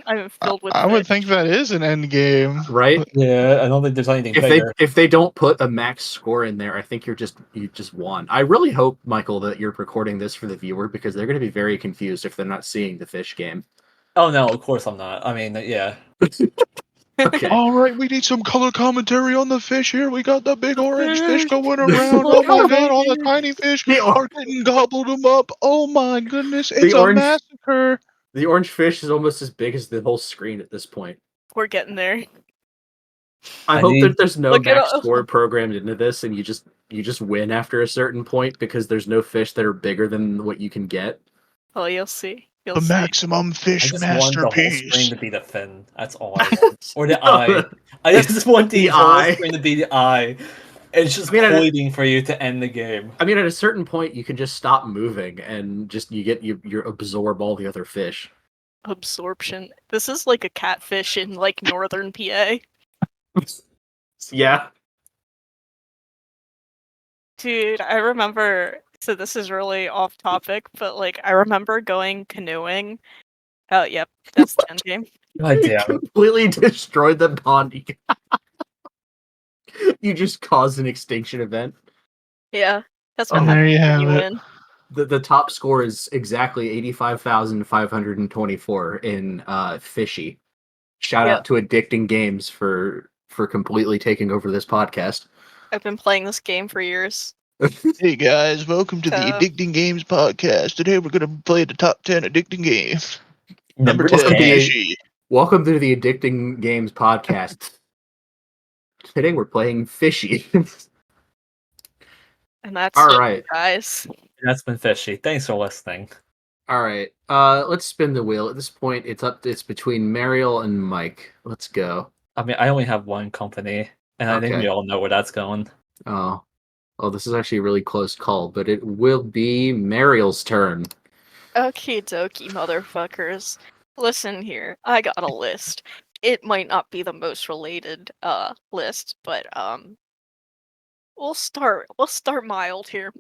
Speaker 3: I'm filled with
Speaker 4: I would
Speaker 3: fish.
Speaker 4: think that is an end game.
Speaker 1: right?
Speaker 2: Yeah, I don't think there's anything
Speaker 1: If
Speaker 2: bigger.
Speaker 1: they don't put a max score in there, I think you just won. I really hope, Michael, that you're recording this for the viewer because they're going to be very confused if they're not seeing the fish game.
Speaker 2: Oh no, of course I'm not. I mean, yeah.
Speaker 1: Okay.
Speaker 4: All right, we need some color commentary on the fish here. We got the big orange fish
Speaker 3: fish.
Speaker 4: going
Speaker 1: Look
Speaker 4: around. Oh my
Speaker 3: how
Speaker 4: god, all
Speaker 3: big
Speaker 4: the
Speaker 3: it
Speaker 4: tiny fish
Speaker 1: The, or-
Speaker 4: are getting gobbled them up. Oh my goodness,
Speaker 1: the
Speaker 4: it's a
Speaker 1: orange
Speaker 4: massacre.
Speaker 1: the orange fish is almost as big as the whole screen at this point.
Speaker 3: We're getting there.
Speaker 1: I
Speaker 2: I
Speaker 1: hope
Speaker 2: need
Speaker 1: that there's no
Speaker 3: Look at
Speaker 1: max score programmed into this, and you just win after a certain point because there's no fish that are bigger than what you can get.
Speaker 3: Oh, you'll see. You'll
Speaker 4: The
Speaker 3: see.
Speaker 4: maximum
Speaker 2: I
Speaker 4: fish
Speaker 2: just want the whole
Speaker 4: masterpiece.
Speaker 2: screen to be the fin. That's all I want. Or the
Speaker 1: No,
Speaker 2: eye. I just want the
Speaker 1: the
Speaker 2: whole
Speaker 1: eye.
Speaker 2: screen to be the eye. It's just
Speaker 1: I mean,
Speaker 2: pointing for you to end the game.
Speaker 1: I mean, at a certain point, you can just stop moving and just you absorb all the other fish.
Speaker 3: Absorption. This is like a catfish in like northern PA.
Speaker 1: Yeah.
Speaker 3: Dude, I remember. So this is really off topic, but like I remember going canoeing. Oh, yep, that's the end game.
Speaker 2: God
Speaker 1: You
Speaker 2: damn it.
Speaker 1: completely destroyed the pond. You just caused an extinction event.
Speaker 3: Yeah, that's what
Speaker 4: And there
Speaker 3: happens
Speaker 4: you
Speaker 3: when
Speaker 4: have
Speaker 3: you
Speaker 4: it.
Speaker 3: win.
Speaker 1: The top score is exactly 85,524 in fishy. Shout
Speaker 3: Yep.
Speaker 1: out to Addicting Games for completely taking over this podcast.
Speaker 3: I've been playing this game for years.
Speaker 4: Hey guys, welcome to the
Speaker 3: So-
Speaker 4: Addicting Games podcast. Today we're gonna play the top 10 addicting games. Number 10,
Speaker 1: Welcome to the-
Speaker 4: fishy.
Speaker 1: Welcome to the Addicting Games podcast. Today we're playing fishy.
Speaker 3: And that's
Speaker 1: All
Speaker 3: it,
Speaker 1: right.
Speaker 3: guys.
Speaker 2: That's been fishy. Thanks for listening.
Speaker 1: All right. Let's spin the wheel. At this point, it's between Mariel and Mike. Let's go.
Speaker 2: I mean, I only have one company, and I think
Speaker 1: Okay.
Speaker 2: we all know where that's going.
Speaker 1: Oh, this is actually a really close call, but it will be Mariel's turn.
Speaker 3: Okie dokie, motherfuckers. Listen here, I got a list. It might not be the most related list, but we'll start mild here.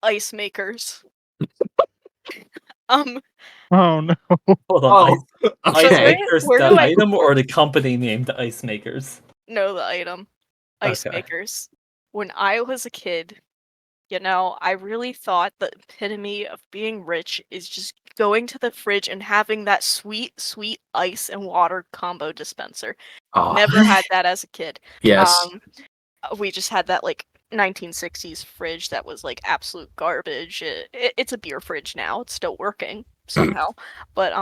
Speaker 3: Ice makers.
Speaker 4: Oh no.
Speaker 2: Hold on. Ice
Speaker 1: okay.
Speaker 2: Makers,
Speaker 3: where
Speaker 2: the
Speaker 3: do I
Speaker 2: item or the company named Ice Makers?
Speaker 3: know the item? Ice
Speaker 2: Okay.
Speaker 3: makers. When I was a kid, you know, I really thought the epitome of being rich is just going to the fridge and having that sweet, sweet ice and water combo dispenser.
Speaker 1: Oh,
Speaker 3: Never had that as a kid.
Speaker 1: yes.
Speaker 3: We just had that like 1960s fridge that was like absolute garbage. It's a beer fridge now. It's still working somehow. But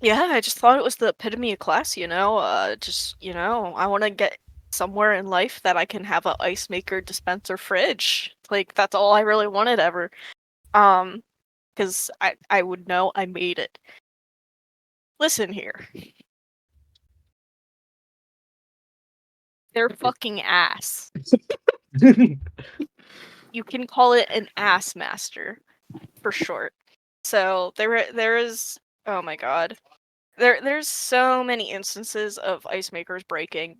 Speaker 3: yeah, I just thought it was the epitome of class, you know. Just, you know, I want to get somewhere in life that I can have a ice maker dispenser fridge. Like that's all I really wanted ever. Cuz I would know I made it. Listen here. They're fucking ass. You can call it an ass master for short. So there is, oh my god. There's so many instances of ice makers breaking.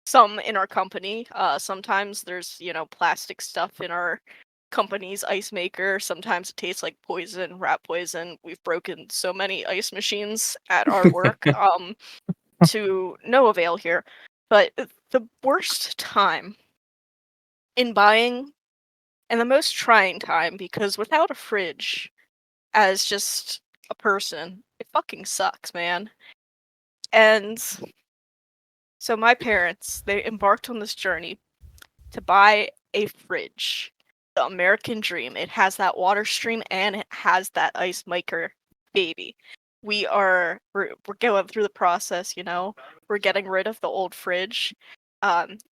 Speaker 3: Some in our company. Sometimes there's, you know, plastic stuff in our company's ice maker. Sometimes it tastes like poison, rat poison. We've broken so many ice machines at our work to no avail here. But the worst time in buying, and the most trying time, because without a fridge, as just a person, it fucking sucks, man. And so my parents, they embarked on this journey to buy a fridge. The American dream. It has that water stream and it has that ice maker baby. We're going through the process, you know. We're getting rid of the old fridge.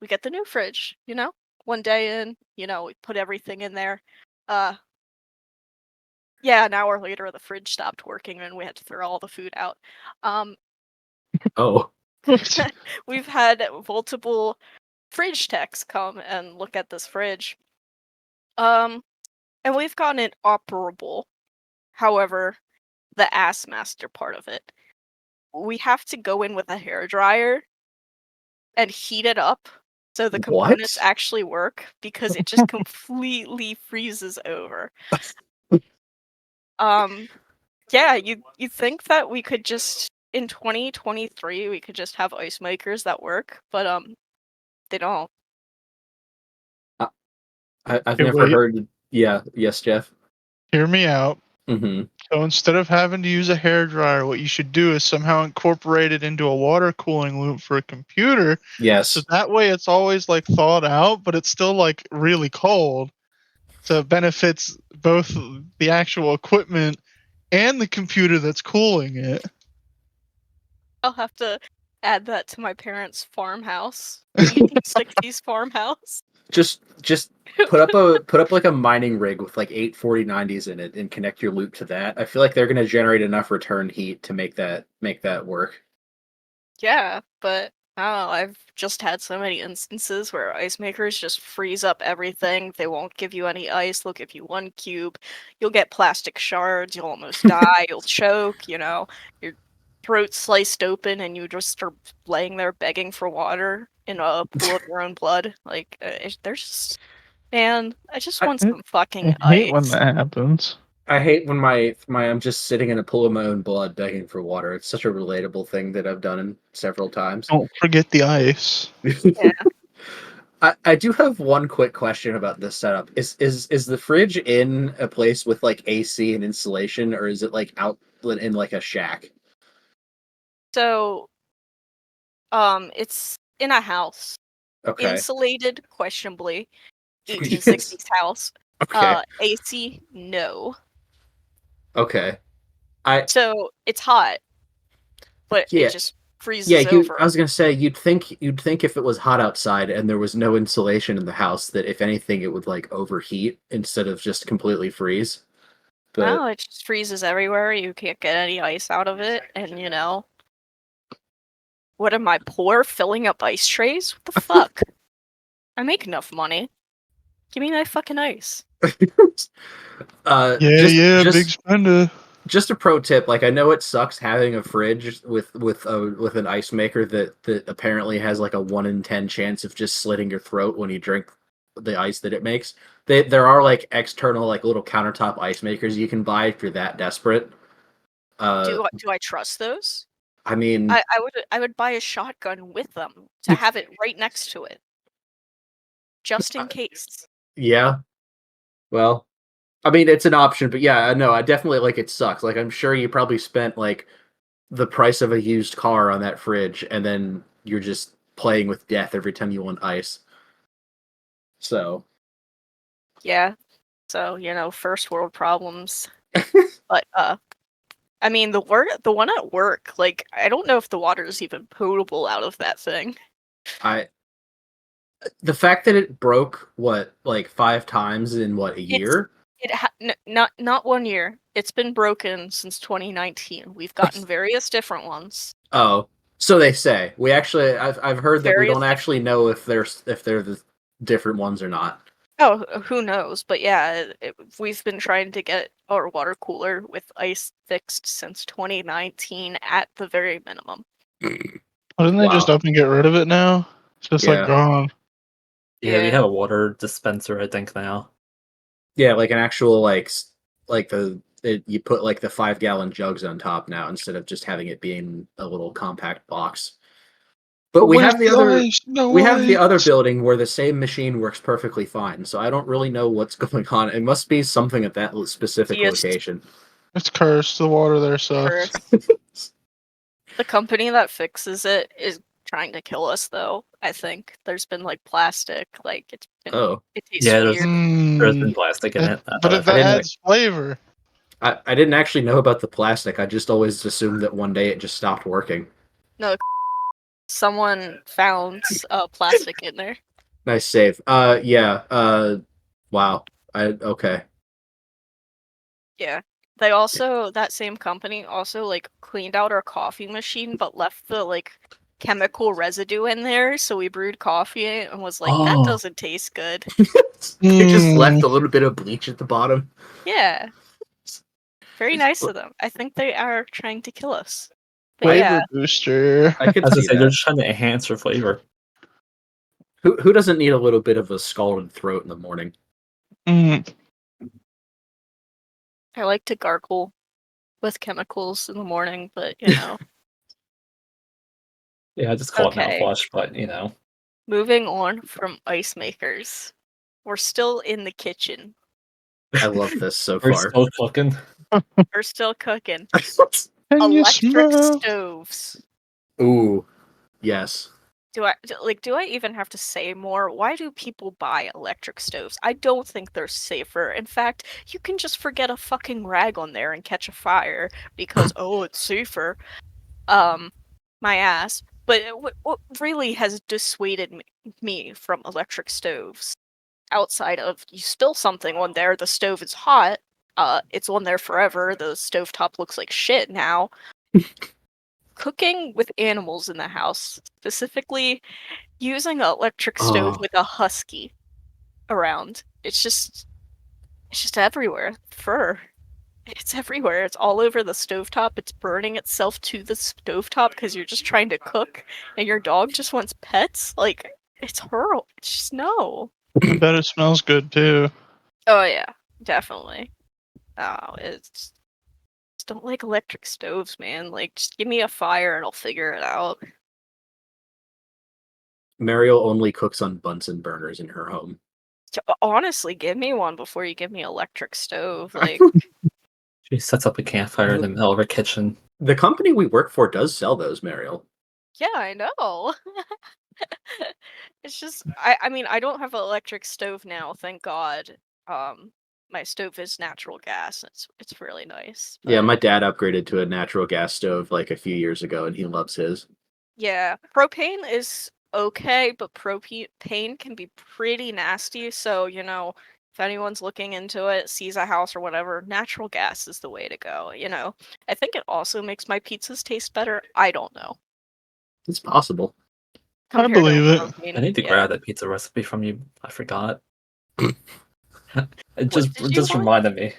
Speaker 3: We get the new fridge, you know. One day in, you know, we put everything in there. Yeah, an hour later the fridge stopped working and we had to throw all the food out.
Speaker 1: Oh.
Speaker 3: We've had multiple fridge techs come and look at this fridge. And we've gotten it operable. However, the ass master part of it, we have to go in with a hairdryer and heat it up so the components
Speaker 1: What?
Speaker 3: actually work because it just completely freezes over. Yeah, you think that we could just in 2023 we could just have ice makers that work, but they don't.
Speaker 1: I've
Speaker 4: Hey,
Speaker 1: never
Speaker 4: wait.
Speaker 1: heard. Yeah. Yes, Jeff.
Speaker 4: Hear me out.
Speaker 1: Mm-hmm.
Speaker 4: So instead of having to use a hairdryer, what you should do is somehow incorporate it into a water cooling loop for a computer. So
Speaker 1: Yes.
Speaker 4: that way it's always like thawed out, but it's still like really cold. So it benefits both the actual equipment and the computer that's cooling it.
Speaker 3: I'll have to add that to my parents' farmhouse. 1860s farmhouse.
Speaker 1: Just put up like a mining rig with like 8 4090s in it and connect your loop to that. I feel like they're gonna generate enough return heat to make that work.
Speaker 3: Yeah, but I don't know, I've just had so many instances where ice makers just freeze up everything. They won't give you any ice, they'll give you 1 cube. You'll get plastic shards, you'll almost die, you'll choke, your throat sliced open and you just are laying there begging for water in a pool of your own blood. Like, there's just, man, I just
Speaker 1: I,
Speaker 3: want some
Speaker 4: I
Speaker 3: fucking
Speaker 4: hate when
Speaker 3: ice.
Speaker 4: that happens.
Speaker 1: I hate when my I'm just sitting in a pool of my own blood begging for water. It's such a relatable thing that I've done several times.
Speaker 4: Don't forget the ice.
Speaker 3: Yeah.
Speaker 1: I do have one quick question about this setup. Is the fridge in a place with like AC and insulation, or is it like out in like a shack?
Speaker 3: So, it's in a house.
Speaker 1: Okay.
Speaker 3: Insulated, questionably.
Speaker 1: Yes.
Speaker 3: 1860s house.
Speaker 1: Okay.
Speaker 3: AC, no.
Speaker 1: Okay. I
Speaker 3: So it's hot, but it
Speaker 1: yeah.
Speaker 3: just
Speaker 1: Yeah,
Speaker 3: freezes over.
Speaker 1: I was gonna say you'd think if it was hot outside and there was no insulation in the house that if anything it would like overheat instead of just completely freeze. But
Speaker 3: No, it just freezes everywhere. You can't get any ice out of it, and what am I poor filling up ice trays? What the fuck? I make enough money. Give me my fucking ice.
Speaker 4: Yeah, big
Speaker 1: just
Speaker 4: spender.
Speaker 1: just a pro tip, like I know it sucks having a fridge with an ice maker that apparently has like a 1 in 10 chance of just slitting your throat when you drink the ice that it makes. There are like external like little countertop ice makers you can buy if you're that desperate. Uh
Speaker 3: Do I trust those?
Speaker 1: I mean,
Speaker 3: I would buy a shotgun with them to have it right next to it, just in case.
Speaker 1: yeah. Well, I mean it's an option, but yeah, I know I definitely like it sucks. Like I'm sure you probably spent like the price of a used car on that fridge, and then you're just playing with death every time you want ice. So,
Speaker 3: Yeah. So, first world problems. But I mean the one at work, like I don't know if the water is even potable out of that thing.
Speaker 1: I the fact that it broke what like 5 times in what a
Speaker 3: It's
Speaker 1: year?
Speaker 3: not 1 year. It's been broken since 2019. We've gotten various different ones.
Speaker 1: Oh, so they say. We actually, I've heard that we
Speaker 3: Various
Speaker 1: don't actually know if they're the different ones or not.
Speaker 3: Oh, who knows? But yeah, we've been trying to get our water cooler with ice fixed since 2019 at the very minimum.
Speaker 4: Why didn't they just
Speaker 1: Wow.
Speaker 4: up and get rid of it now? It's just like
Speaker 1: Yeah.
Speaker 4: gone.
Speaker 2: Yeah, we
Speaker 3: Yeah.
Speaker 2: have a water dispenser, I think, now.
Speaker 1: Yeah, like an actual like you put like the 5 gallon jugs on top now instead of just having it being a little compact box. But we
Speaker 4: where's
Speaker 1: have
Speaker 4: the ice? No
Speaker 1: we have the other
Speaker 4: ice.
Speaker 1: building where the same machine works perfectly fine. So I don't really know what's going on. It must be something at that specific
Speaker 3: Just
Speaker 1: location.
Speaker 4: It's cursed. The water there sucks.
Speaker 3: curse. The company that fixes it is trying to kill us, though. I think there's been like plastic, like
Speaker 1: Oh,
Speaker 3: it tastes
Speaker 2: Yeah,
Speaker 3: weird.
Speaker 2: there's been plastic in it.
Speaker 4: But
Speaker 1: I
Speaker 4: that
Speaker 1: didn't
Speaker 4: adds flavor.
Speaker 1: I didn't actually know about the plastic. I just always assumed that one day it just stopped working.
Speaker 3: No, someone found plastic in there.
Speaker 1: Nice save. Yeah. Wow. Okay.
Speaker 3: Yeah. They also that same company also like cleaned out our coffee machine but left the like chemical residue in there, so we brewed coffee and was like, that
Speaker 2: Oh.
Speaker 3: doesn't taste good.
Speaker 1: They just left a little bit of bleach at the bottom.
Speaker 3: Yeah. Very nice of them. I think they are trying to kill us. But
Speaker 4: Flavor
Speaker 3: yeah,
Speaker 4: booster.
Speaker 1: I could
Speaker 2: As I
Speaker 1: see
Speaker 2: say, they're
Speaker 1: that.
Speaker 2: just trying to enhance your flavor.
Speaker 1: Who doesn't need a little bit of a scalded throat in the morning?
Speaker 4: Mm.
Speaker 3: I like to gargle with chemicals in the morning, but
Speaker 2: Yeah, I just call it
Speaker 3: okay.
Speaker 2: mouthwash, but
Speaker 3: Moving on from ice makers. We're still in the kitchen.
Speaker 1: I love this so
Speaker 2: we're
Speaker 1: far.
Speaker 2: still cooking.
Speaker 3: We're still cooking.
Speaker 4: Can you
Speaker 3: Electric
Speaker 4: smell?
Speaker 3: stoves.
Speaker 1: Ooh, yes.
Speaker 3: Do I even have to say more? Why do people buy electric stoves? I don't think they're safer. In fact, you can just forget a fucking rag on there and catch a fire because oh, it's safer. My ass. But what really has dissuaded me from electric stoves, outside of you spill something on there, the stove is hot, it's on there forever, the stovetop looks like shit now. Cooking with animals in the house, specifically using an electric stove
Speaker 1: Oh,
Speaker 3: with a husky around. It's just everywhere. Fur. It's everywhere. It's all over the stovetop. It's burning itself to the stovetop because you're just trying to cook and your dog just wants pets. Like, it's horrible. It's just no.
Speaker 4: I bet it smells good too.
Speaker 3: Oh yeah, definitely. Oh, it's just don't like electric stoves, man. Like, just give me a fire and I'll figure it out.
Speaker 1: Mariel only cooks on Bunsen burners in her home.
Speaker 3: Honestly, give me one before you give me electric stove. Like,
Speaker 2: She sets up a campfire in the middle of her kitchen.
Speaker 1: The company we work for does sell those, Mariel.
Speaker 3: yeah, I know. It's just I mean, I don't have an electric stove now, thank God. Um, my stove is natural gas. It's really nice.
Speaker 1: Yeah,
Speaker 3: But
Speaker 1: my dad upgraded to a natural gas stove like a few years ago, and he loves his.
Speaker 3: yeah, propane is okay, but propane can be pretty nasty. So, if anyone's looking into it, sees a house or whatever, natural gas is the way to go. I think it also makes my pizzas taste better. I don't know.
Speaker 1: It's possible.
Speaker 4: I
Speaker 3: Compared to
Speaker 4: believe it.
Speaker 3: propane.
Speaker 2: I need to
Speaker 3: Yeah.
Speaker 2: grab that pizza recipe from you. I forgot. It
Speaker 3: What did you
Speaker 2: just
Speaker 3: want?
Speaker 2: reminded me.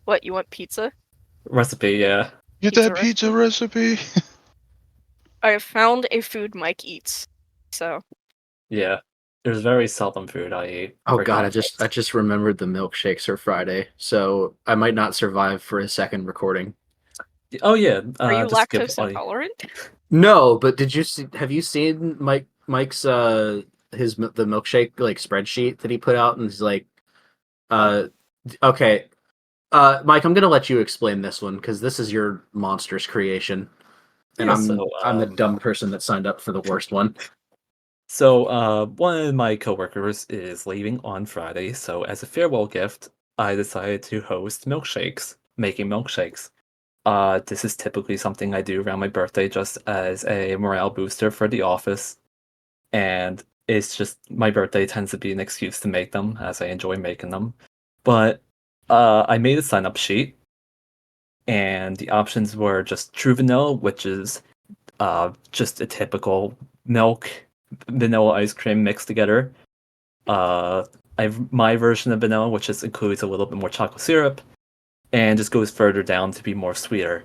Speaker 3: What, you want pizza?
Speaker 2: Recipe, yeah.
Speaker 4: Get
Speaker 3: Pizza
Speaker 4: that pizza recipe.
Speaker 3: I found a food Mike eats. So,
Speaker 2: Yeah. There's very seldom food I eat.
Speaker 1: Oh
Speaker 2: for
Speaker 1: God, I
Speaker 2: context.
Speaker 1: just remembered the milkshakes are Friday, so I might not survive for a second recording.
Speaker 2: Oh yeah,
Speaker 3: are you
Speaker 2: just to give
Speaker 3: lactose
Speaker 2: audio.
Speaker 3: intolerant?
Speaker 1: No, but did you see? Have you seen Mike's the milkshake like spreadsheet that he put out? And he's like, uh, okay, Mike, I'm gonna let you explain this one because this is your monstrous creation, and
Speaker 2: Yeah, so
Speaker 1: I'm the dumb person that signed up for the worst one.
Speaker 2: one of my coworkers is leaving on Friday, so as a farewell gift, I decided to host milkshakes, making milkshakes. This is typically something I do around my birthday just as a morale booster for the office. And it's just my birthday tends to be an excuse to make them as I enjoy making them. But I made a sign up sheet and the options were just true vanilla, which is just a typical milk vanilla ice cream mixed together. I've my version of vanilla, which just includes a little bit more chocolate syrup and just goes further down to be more sweeter.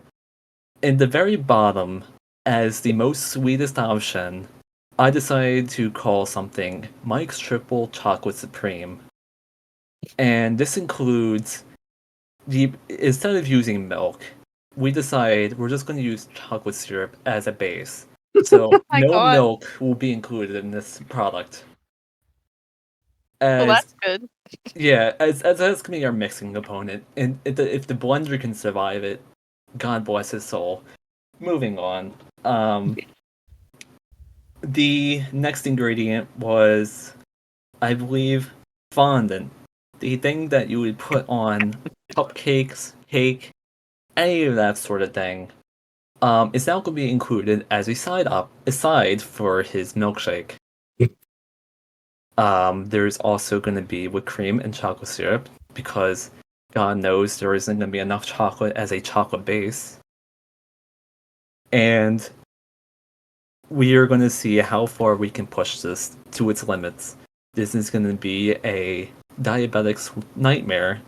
Speaker 2: In the very bottom, as the most sweetest option, I decided to call something Mike's Triple Chocolate Supreme. And this includes instead of using milk, we decide we're just going to use chocolate syrup as a base. So
Speaker 3: Oh my
Speaker 2: no
Speaker 3: god.
Speaker 2: milk will be included in this product.
Speaker 3: Well,
Speaker 2: As
Speaker 3: that's good.
Speaker 2: yeah, as that's gonna be our mixing component, and if the blender can survive it, God bless his soul. Moving on. The next ingredient was, I believe, fondant. The thing that you would put on cupcakes, cake, any of that sort of thing. Is now going to be included as a aside for his milkshake. There's also going to be whipped cream and chocolate syrup because God knows there isn't going to be enough chocolate as a chocolate base. And we are going to see how far we can push this to its limits. This is going to be a diabetic's nightmare,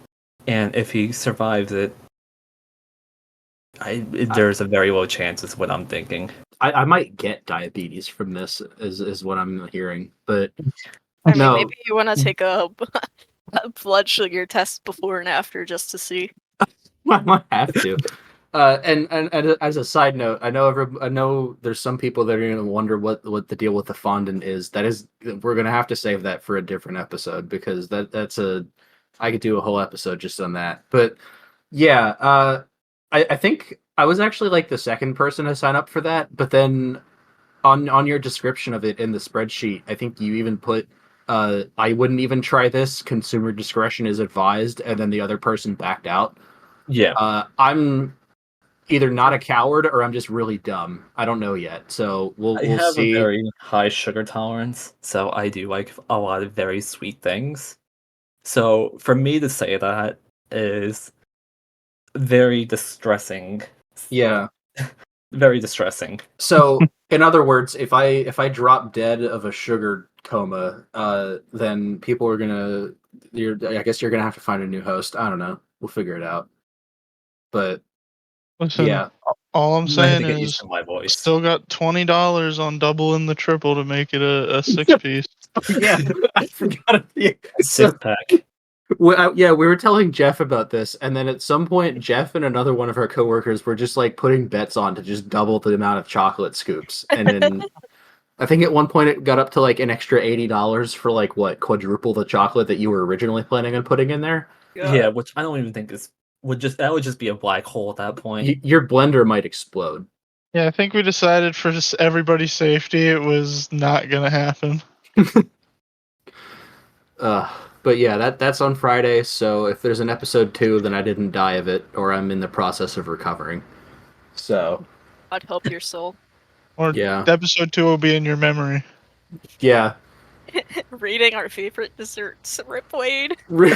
Speaker 2: and if he survives it, there's a very low chance, is what I'm thinking.
Speaker 1: I might get diabetes from this, is what I'm hearing, but
Speaker 3: I mean,
Speaker 1: no,
Speaker 3: maybe you want to take a blood sugar test before and after just to see.
Speaker 1: I might have to. And as a side note, I know there's some people that are going to wonder what the deal with the fondant is. We're going to have to save that for a different episode because I could do a whole episode just on that. But Yeah, I think I was actually like the second person to sign up for that, but then on your description of it in the spreadsheet, I think you even put I wouldn't even try this. Consumer discretion is advised, and then the other person backed out.
Speaker 2: Yeah,
Speaker 1: I'm either not a coward or I'm just really dumb. I don't know yet, so
Speaker 2: I
Speaker 1: we'll
Speaker 2: have a
Speaker 1: see.
Speaker 2: very high sugar tolerance, so I do like a lot of very sweet things. So for me to say that is very distressing.
Speaker 1: Yeah.
Speaker 2: Very distressing.
Speaker 1: So in other words, if I drop dead of a sugar coma, then people are gonna. I guess you're gonna have to find a new host. I don't know. We'll figure it out. But
Speaker 4: Listen,
Speaker 1: yeah,
Speaker 4: all I'm
Speaker 2: I'm gonna have
Speaker 4: saying
Speaker 2: to get used
Speaker 4: is
Speaker 2: to my voice.
Speaker 4: still got $20 on double and the triple to make it a six piece.
Speaker 1: yeah, I forgot. Yeah.
Speaker 2: Six
Speaker 1: So
Speaker 2: pack.
Speaker 1: yeah, we were telling Jeff about this, and then at some point, Jeff and another one of our coworkers were just like putting bets on to just double the amount of chocolate scoops, and then I think at one point it got up to like an extra $80 for like what quadruple the chocolate that you were originally planning on putting in there.
Speaker 2: Yeah,
Speaker 3: God.
Speaker 2: which I don't even think is would just be a black hole at that point.
Speaker 1: Your blender might explode.
Speaker 4: Yeah, I think we decided for just everybody's safety, it was not gonna happen.
Speaker 1: Uh, but yeah, that's on Friday. So if there's an episode 2, then I didn't die of it, or I'm in the process of recovering. So
Speaker 3: God help your soul.
Speaker 4: Or
Speaker 1: yeah,
Speaker 4: episode 2 will be in your memory.
Speaker 1: yeah.
Speaker 3: Reading our favorite desserts. Rip Wade.
Speaker 2: We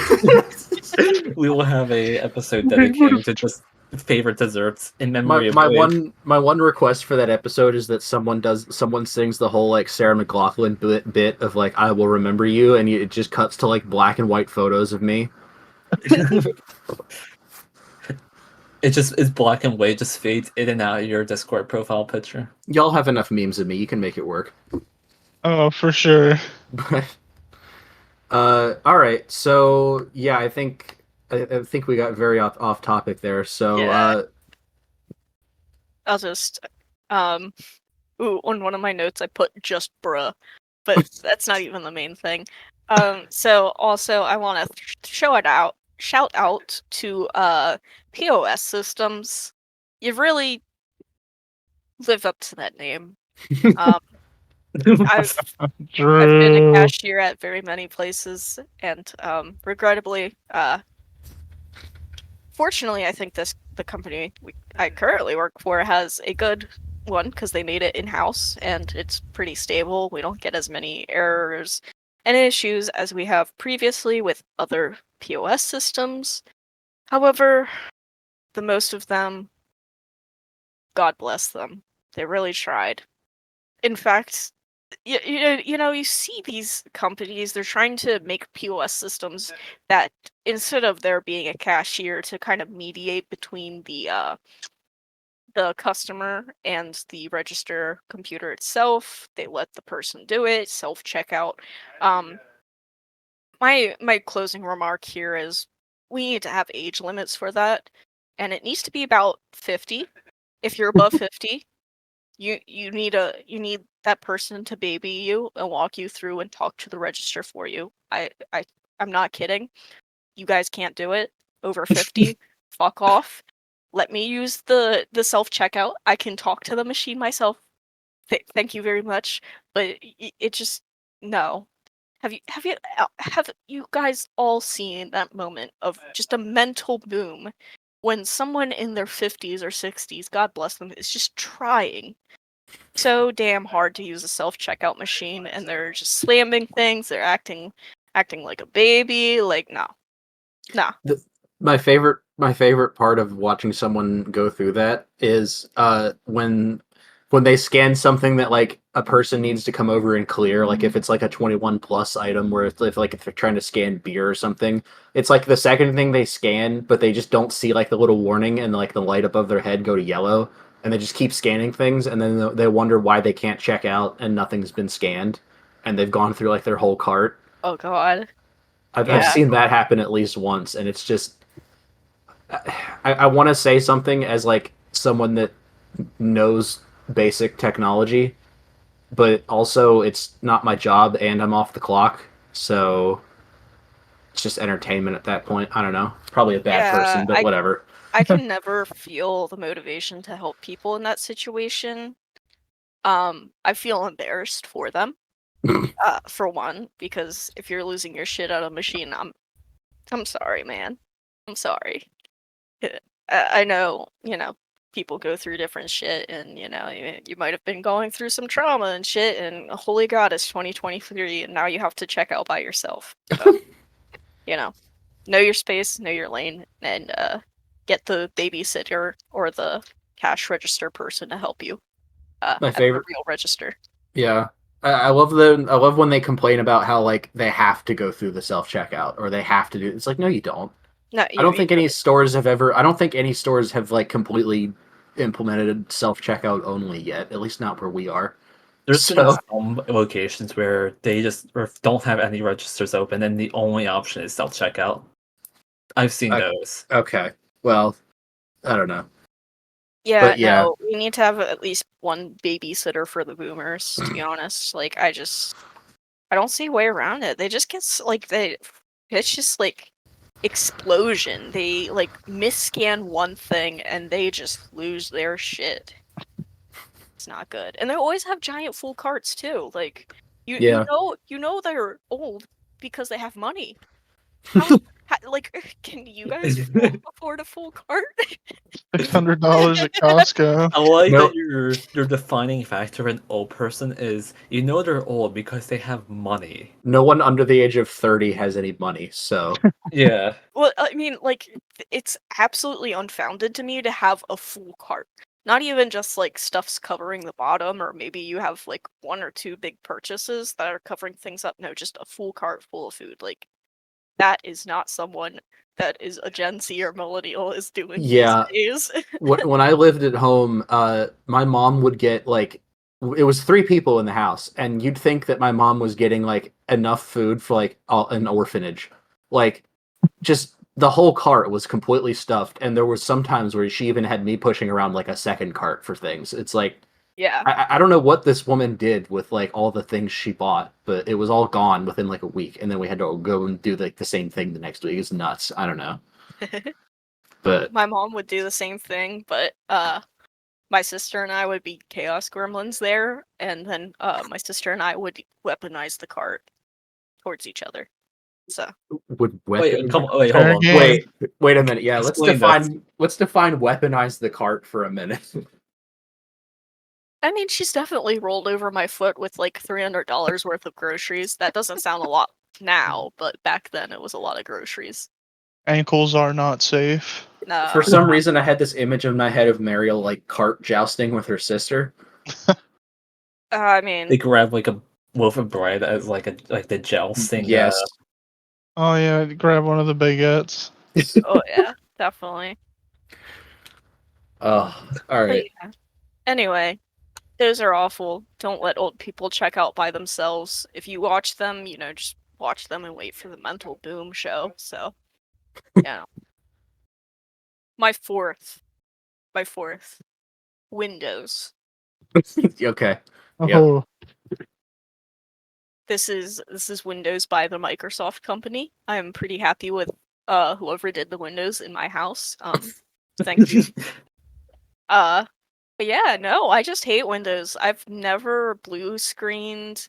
Speaker 2: will have a episode dedicated to just favorite desserts in
Speaker 1: my
Speaker 2: memory of
Speaker 1: my
Speaker 2: Wade.
Speaker 1: my one request for that episode is that someone sings the whole like Sarah McLachlan bit of like I will remember you, and it just cuts to like black and white photos of me.
Speaker 2: It just is black and white, just fades in and out of your Discord profile picture.
Speaker 1: Y'all have enough memes of me. You can make it work.
Speaker 4: Oh, for sure.
Speaker 1: But all right. So yeah, I think we got very off topic there. So
Speaker 3: Yeah. I'll just on one of my notes I put just bruh, but that's not even the main thing. So also I want to shout out to POS systems. You've really lived up to that name. Um, I've been a
Speaker 4: Drew.
Speaker 3: cashier at very many places, and regrettably, fortunately, I think the company I currently work for has a good one because they made it in house and it's pretty stable. We don't get as many errors and issues as we have previously with other POS systems. However, the most of them, God bless them, they really tried. In fact, you see these companies, they're trying to make POS systems that instead of there being a cashier to kind of mediate between the customer and the register computer itself, they let the person do it, self checkout. Um, my closing remark here is we need to have age limits for that, and it needs to be about 50. If you're above 50, you need that person to baby you and walk you through and talk to the register for you. I'm not kidding. You guys can't do it. Over 50, fuck off. Let me use the self checkout. I can talk to the machine myself. Thank you very much. But it just no. Have you guys all seen that moment of just a mental boom when someone in their 50s or 60s, God bless them, is just trying so damn hard to use a self-checkout machine and they're just slamming things, they're acting like a baby, like no. Nah.
Speaker 1: My favorite part of watching someone go through that is when they scan something that like a person needs to come over and clear, like if it's like a 21 plus item where it's if they're trying to scan beer or something, it's like the second thing they scan, but they just don't see like the little warning and like the light above their head go to yellow, and they just keep scanning things, and then they wonder why they can't check out and nothing's been scanned, and they've gone through like their whole cart.
Speaker 3: Oh god.
Speaker 1: I've
Speaker 3: Yeah.
Speaker 1: seen that happen at least once, and it's just I want to say something as like someone that knows basic technology, but also it's not my job and I'm off the clock. So it's just entertainment at that point. I don't know. Probably a bad
Speaker 3: Yeah,
Speaker 1: person, but whatever.
Speaker 3: I can never feel the motivation to help people in that situation. I feel embarrassed for them, for one, because if you're losing your shit at a machine, I'm sorry, man. I'm sorry. I know, people go through different shit, and you might have been going through some trauma and shit, and holy god, it's 2023, and now you have to check out by yourself. So, you know, know your space, know your lane, and get the babysitter or the cash register person to help you
Speaker 1: My
Speaker 3: at the
Speaker 1: favorite.
Speaker 3: real register.
Speaker 1: Yeah. I love the. I love when they complain about how like they have to go through the self checkout or they have to do. It's like no, you don't.
Speaker 3: No,
Speaker 1: I
Speaker 3: you,
Speaker 1: don't
Speaker 3: you
Speaker 1: think any stores have ever. I don't think any stores have like completely implemented self checkout only yet. At least not where we are.
Speaker 2: There's been
Speaker 1: So
Speaker 2: some locations where they just don't have any registers open, and the only option is self checkout. I've seen those.
Speaker 1: okay. Well, I don't know,
Speaker 3: Yeah,
Speaker 1: but yeah,
Speaker 3: no, we need to have at least one babysitter for the boomers, to be honest. Like, I don't see a way around it. They just get, it's just like explosion. They, like, misscan one thing and they just lose their shit. It's not good. And they always have giant full carts, too. Like,
Speaker 1: yeah.
Speaker 3: you know they're old because they have money. How, like, can you guys afford a full cart?
Speaker 4: $600 at Costco.
Speaker 2: I like
Speaker 1: No,
Speaker 2: that your defining factor in old person is they're old because they have money.
Speaker 1: no one under the age of 30 has any money. So
Speaker 2: Yeah.
Speaker 3: Well, I mean, like, it's absolutely unfounded to me to have a full cart. Not even just like stuff's covering the bottom, or maybe you have like one or two big purchases that are covering things up. No, just a full cart full of food. Like, that is not someone that is a Gen Z or millennial is doing these
Speaker 1: yeah,
Speaker 3: days.
Speaker 1: when I lived at home, my mom would get like it was three people in the house, and you'd think that my mom was getting like enough food for like an orphanage, like just the whole cart was completely stuffed, and there was some times where she even had me pushing around like a second cart for things. It's like
Speaker 3: Yeah.
Speaker 1: I don't know what this woman did with like all the things she bought, but it was all gone within like a week, and then we had to go and do like the same thing the next week. It's nuts. I don't know, but
Speaker 3: My mom would do the same thing, but my sister and I would be chaos gremlins there, and then my sister and I would weaponize the cart towards each other. So
Speaker 1: would
Speaker 2: Wait,
Speaker 1: weapon.
Speaker 2: wait, hold
Speaker 4: Fair
Speaker 2: on.
Speaker 4: game.
Speaker 1: Wait a minute. Yeah,
Speaker 2: Explain this.
Speaker 1: let's define weaponize the cart for a minute.
Speaker 3: I mean, she's definitely rolled over my foot with like $300 worth of groceries. That doesn't sound a lot now, but back then it was a lot of groceries.
Speaker 4: Ankles are not safe.
Speaker 1: For
Speaker 3: No,
Speaker 1: some reason, I had this image in my head of Mariel like cart jousting with her sister.
Speaker 3: I
Speaker 2: They
Speaker 3: mean,
Speaker 2: grab like a loaf of bread as like the jousting.
Speaker 1: Yes.
Speaker 4: Oh yeah, grab one of the baguettes.
Speaker 3: oh yeah, definitely.
Speaker 1: Oh, all
Speaker 3: But
Speaker 1: right.
Speaker 3: yeah. Anyway, those are awful. Don't let old people check out by themselves. If you watch them, just watch them and wait for the mental boom show. So, yeah. My fourth. Windows.
Speaker 1: Okay. Yep.
Speaker 4: Oh,
Speaker 3: This is Windows by the Microsoft company. I'm pretty happy with whoever did the windows in my house. Thank you. But yeah, no, I just hate Windows. I've never blue screened.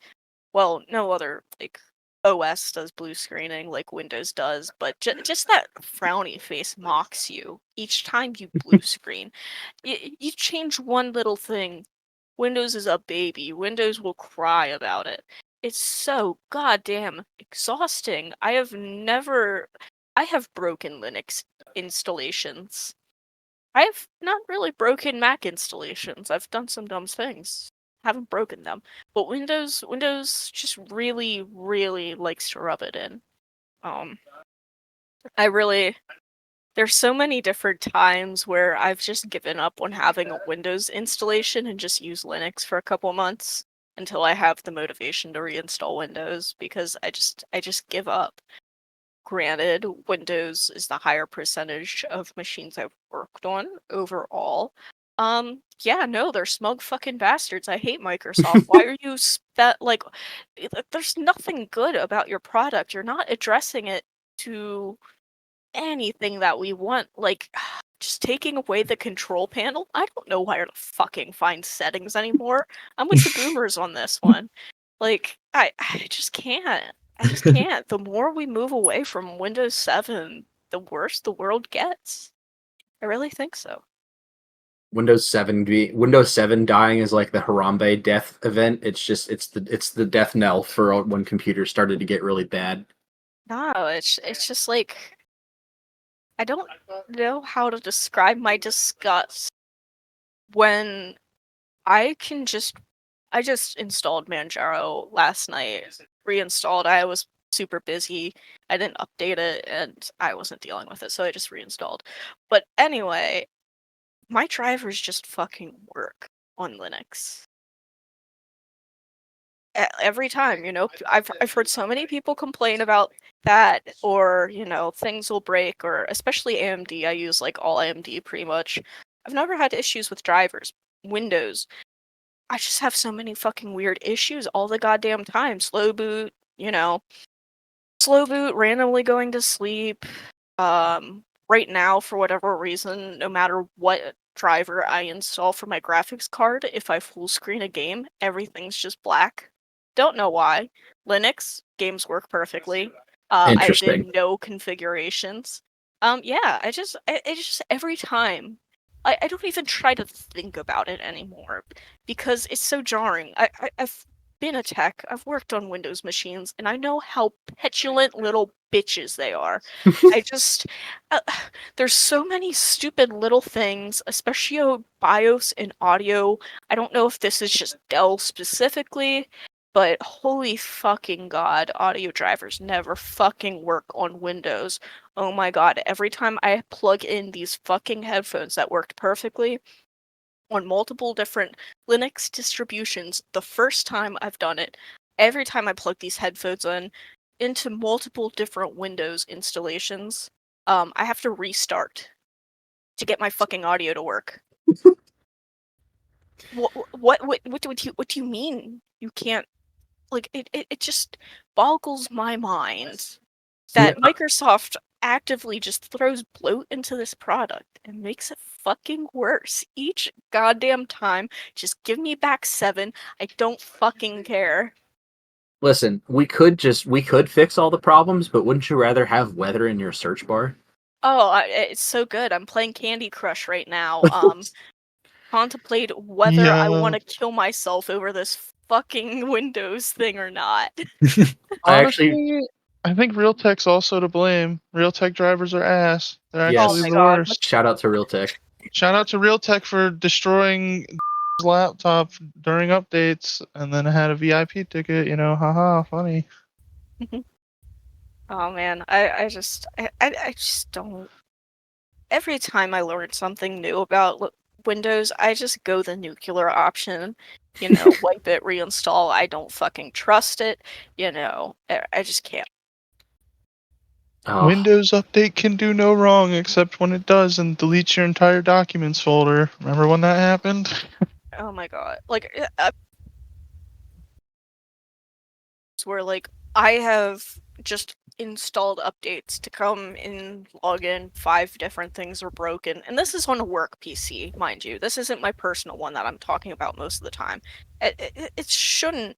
Speaker 3: Well, no other like OS does blue screening like Windows does, but just that frowny face mocks you each time you blue screen. You change one little thing. Windows is a baby. Windows will cry about it. It's so goddamn exhausting. I have broken Linux installations. I've not really broken Mac installations. I've done some dumb things. Haven't broken them. But Windows just really, really likes to rub it in. Um, I really There's so many different times where I've just given up on having a Windows installation and just use Linux for a couple months until I have the motivation to reinstall Windows because I just give up. Granted, Windows is the higher percentage of machines I've worked on overall. Yeah, no, they're smug fucking bastards. I hate Microsoft. Why are you there's nothing good about your product. You're not addressing it to anything that we want. Like, just taking away the control panel. I don't know where to fucking find settings anymore. I'm with the boomers on this one. Like, I just can't. I just can't. The more we move away from Windows 7, the worse the world gets. I really think so.
Speaker 1: Windows 7 dying is like the Harambe death event. It's the death knell for when computers started to get really bad.
Speaker 3: No, it's just like I don't know how to describe my disgust when I just installed Manjaro last night, reinstalled. I was super busy. I didn't update it and I wasn't dealing with it, so I just reinstalled. But anyway, my drivers just fucking work on Linux. Every time, I've heard so many people complain about that, or things will break, or especially AMD. I use like all AMD pretty much. I've never had issues with drivers. Windows, I just have so many fucking weird issues all the goddamn time. Slow boot, randomly going to sleep. Right now, for whatever reason, no matter what driver I install for my graphics card, if I full screen a game, everything's just black. Don't know why. Linux, games work perfectly. I did
Speaker 1: Interesting.
Speaker 3: no configurations. Yeah, it's just every time. I don't even try to think about it anymore because it's so jarring. I've been a tech, I've worked on Windows machines, and I know how petulant little bitches they are. I just, uh, there's so many stupid little things, especially BIOS and audio. I don't know if this is just Dell specifically, but holy fucking god, audio drivers never fucking work on Windows. Oh my god, every time I plug in these fucking headphones that worked perfectly on multiple different Linux distributions, the first time I've done it, every time I plug these headphones into multiple different Windows installations, I have to restart to get my fucking audio to work. What do you mean you can't? Like, it just boggles my mind that Microsoft actively just throws bloat into this product and makes it fucking worse each goddamn time. Just give me back 7. I don't fucking care.
Speaker 1: Listen, we could fix all the problems, but wouldn't you rather have weather in your search bar?
Speaker 3: Oh, it's so good. I'm playing Candy Crush right now. Contemplate whether I want
Speaker 4: Yeah.
Speaker 3: to kill myself over this fucking Windows thing or not.
Speaker 1: I actually,
Speaker 4: Honestly, I think Realtek's also to blame. Realtek drivers are ass. They're
Speaker 3: Oh
Speaker 4: actually
Speaker 1: yes,
Speaker 3: my
Speaker 4: the
Speaker 3: god.
Speaker 4: worst.
Speaker 1: shout out to Realtek.
Speaker 4: Shout out to Realtek for destroying laptop during updates, and then had a VIP ticket. Haha, funny.
Speaker 3: Oh man, I just don't. Every time I learn something new about Windows, I just go the nuclear option. Wipe it, reinstall. I don't fucking trust it. I just can't.
Speaker 1: Oh,
Speaker 4: Windows Update can do no wrong except when it does and deletes your entire documents folder. Remember when that happened?
Speaker 3: Oh my god. Like, where like I have just installed updates to come in, log in, 5 different things are broken, and this is on a work PC, mind you. This isn't my personal one that I'm talking about most of the time. It shouldn't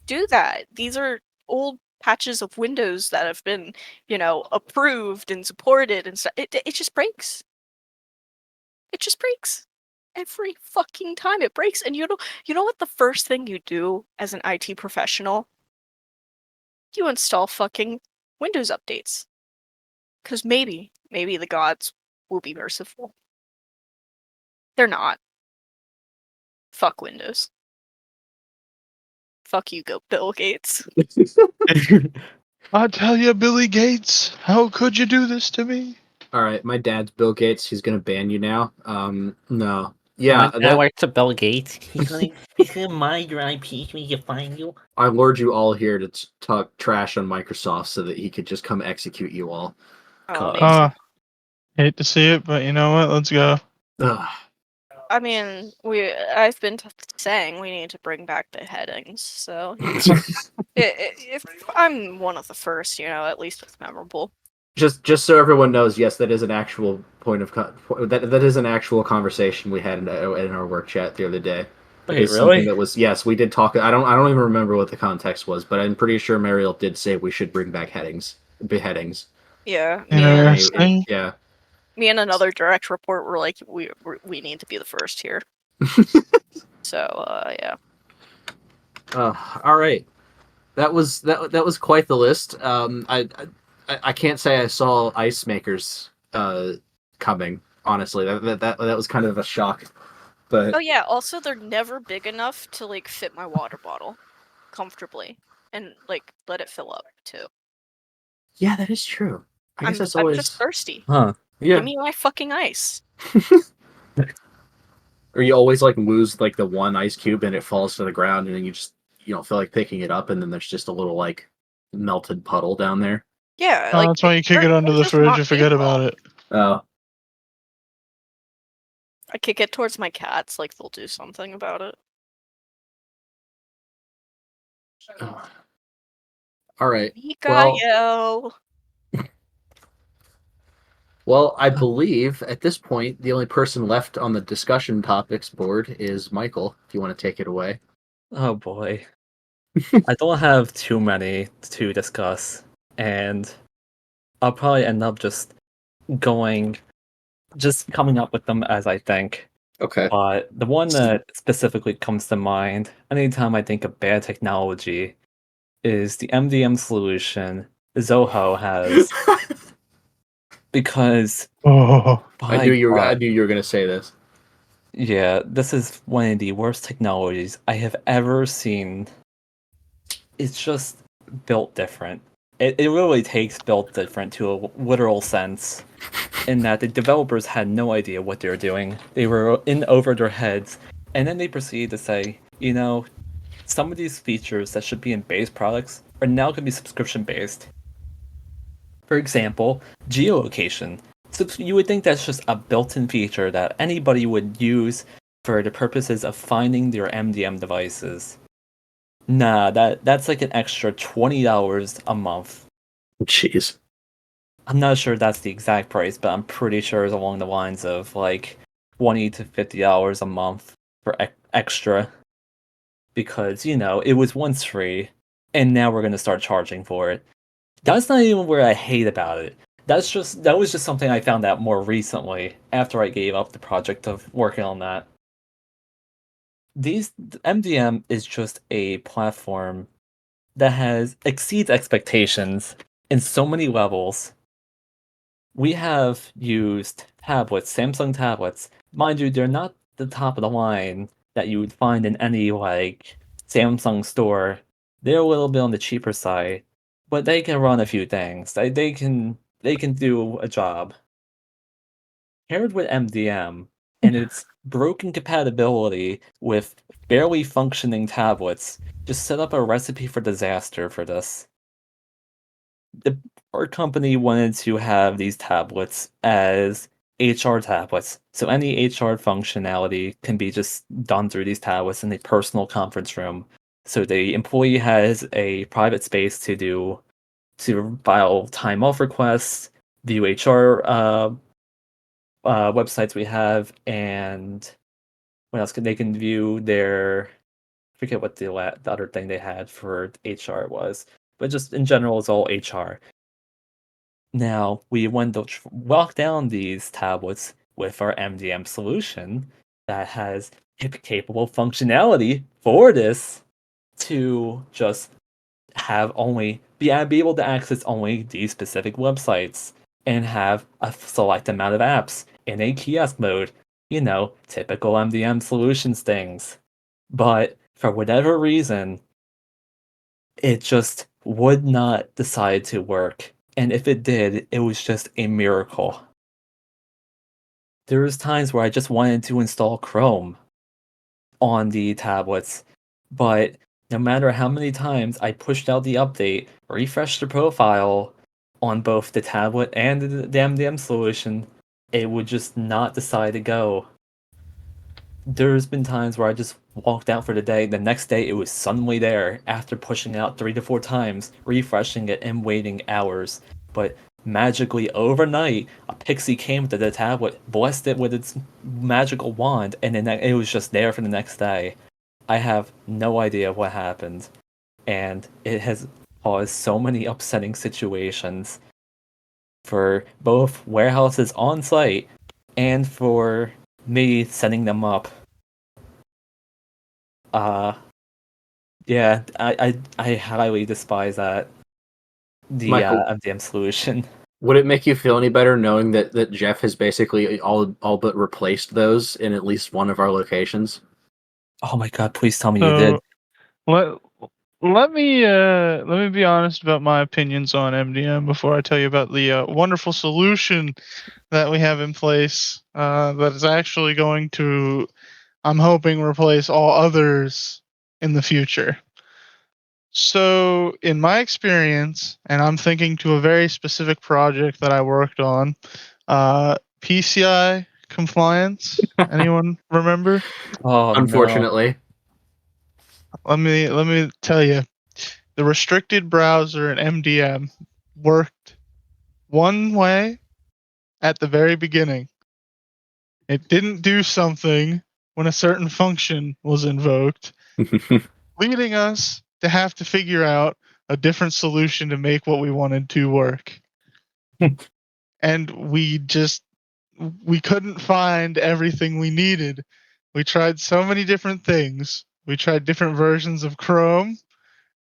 Speaker 3: do that. These are old patches of Windows that have been, approved and supported and stuff. It just breaks. It just breaks. Every fucking time it breaks. And you know what the first thing you do as an IT professional? You install fucking Windows updates. Because maybe the gods will be merciful. They're not. Fuck Windows. Fuck you, Bill Gates.
Speaker 4: I tell you, Billy Gates, how could you do this to me?
Speaker 1: all right. My dad's Bill Gates. He's gonna ban you now. No.
Speaker 2: My
Speaker 1: Yeah,
Speaker 2: dad works at Bill Gates. He's gonna mind your IP when you find you.
Speaker 1: I lured you all here to talk trash on Microsoft so that he could just come execute you all.
Speaker 3: Oh,
Speaker 1: God.
Speaker 3: amazing.
Speaker 4: Hate to see it, but you know what? Let's go.
Speaker 1: Ugh.
Speaker 3: I mean, I've been saying we need to bring back the headings, so if I'm one of the first, at least it's memorable.
Speaker 1: just so everyone knows, yes, that is an actual point of that is an actual conversation we had in our work chat the other day. It
Speaker 2: Wait,
Speaker 1: is something
Speaker 2: really?
Speaker 1: that was, yes, we did talk. I don't even remember what the context was, but I'm pretty sure Mariel did say we should bring back beheadings.
Speaker 3: Yeah,
Speaker 4: Interesting.
Speaker 1: Yeah.
Speaker 3: me and another direct report were like, we need to be the first here. So yeah.
Speaker 1: All right. That was quite the list. I can't say I saw ice makers coming. Honestly, that was kind of a shock. But
Speaker 3: Oh yeah. Also, they're never big enough to like fit my water bottle comfortably and like let it fill up too.
Speaker 1: yeah, that is true. I guess that's
Speaker 3: I'm just
Speaker 1: always
Speaker 3: thirsty.
Speaker 2: Huh.
Speaker 1: yeah.
Speaker 3: Give me my fucking ice.
Speaker 1: Or you always like lose like the one ice cube and it falls to the ground and then you don't feel like picking it up and then there's just a little like melted puddle down there.
Speaker 3: Yeah,
Speaker 4: Oh,
Speaker 3: like
Speaker 4: that's why you kick it under
Speaker 3: they're
Speaker 4: the
Speaker 3: just
Speaker 4: fridge
Speaker 3: not
Speaker 4: and
Speaker 3: big
Speaker 4: forget
Speaker 3: enough.
Speaker 4: about it.
Speaker 1: Oh,
Speaker 3: I kick it towards my cats, like they'll do something about it.
Speaker 1: all right.
Speaker 3: Mikael.
Speaker 1: Well, I believe at this point the only person left on the discussion topics board is Michael. If you want to take it away.
Speaker 2: Oh boy. I don't have too many to discuss, and I'll probably end up just coming up with them as I think.
Speaker 1: Okay.
Speaker 2: But the one that specifically comes to mind anytime I think of bad technology is the MDM solution Zoho has, because
Speaker 4: Oh,
Speaker 2: by
Speaker 1: I
Speaker 2: God,
Speaker 1: knew you were gonna say this.
Speaker 2: yeah, this is one of the worst technologies I have ever seen. It's just built different. It really takes built different to a literal sense, in that the developers had no idea what they were doing. They were in over their heads, and then they proceeded to say, some of these features that should be in base products are now going to be subscription based. For example, geolocation. So you would think that's just a built-in feature that anybody would use for the purposes of finding their MDM devices. Nah, that's like an extra $20 a month.
Speaker 1: Jeez.
Speaker 2: I'm not sure that's the exact price, but I'm pretty sure it's along the lines of like $20 to $50 a month for extra. Because, it was once free, and now we're going to start charging for it. That's not even where I hate about it. That was just something I found out more recently after I gave up the project of working on that. These MDM is just a platform that has exceeds expectations in so many levels. We have used tablets, Samsung tablets. Mind you, they're not the top of the line that you would find in any like Samsung store. They're a little bit on the cheaper side, but they can run a few things. They can do a job. Paired with MDM and its broken compatibility with barely functioning tablets, just set up a recipe for disaster for this. Our company wanted to have these tablets as HR tablets. So any HR functionality can be just done through these tablets in a personal conference room. So the employee has a private space to file time off requests, view HR websites we have, and what else can they can view their forget what the other thing they had for HR was, but just in general, it's all HR. Now, we want to walk down these tablets with our MDM solution that has capable functionality for this to just be able to access only these specific websites and have a select amount of apps in a kiosk mode. Typical MDM solutions things. But for whatever reason, it just would not decide to work. And if it did, it was just a miracle. There was times where I just wanted to install Chrome on the tablets, but no matter how many times I pushed out the update, refreshed the profile on both the tablet and the MDM solution, it would just not decide to go. There's been times where I just walked out for the day, the next day it was suddenly there after pushing out 3 to 4 times, refreshing it and waiting hours. But magically overnight, a pixie came to the tablet, blessed it with its magical wand, and then it was just there for the next day. I have no idea what happened, and it has caused so many upsetting situations for both warehouses on site and for me setting them up. Yeah, I highly despise that the
Speaker 1: Michael,
Speaker 2: MDM solution.
Speaker 1: would it make you feel any better knowing that Jeff has basically all but replaced those in at least one of our locations?
Speaker 2: Oh my god! Please tell me you did.
Speaker 4: So let let me be honest about my opinions on MDM before I tell you about the wonderful solution that we have in place that is actually going to, I'm hoping, replace all others in the future. So, in my experience, and I'm thinking to a very specific project that I worked on, PCI compliance. Anyone remember?
Speaker 2: Oh no!
Speaker 1: Unfortunately.
Speaker 4: Let me tell you, the restricted browser in MDM worked one way at the very beginning. It didn't do something when a certain function was invoked, leading us to have to figure out a different solution to make what we wanted to work. And we couldn't find everything we needed. We tried so many different things. We tried different versions of Chrome.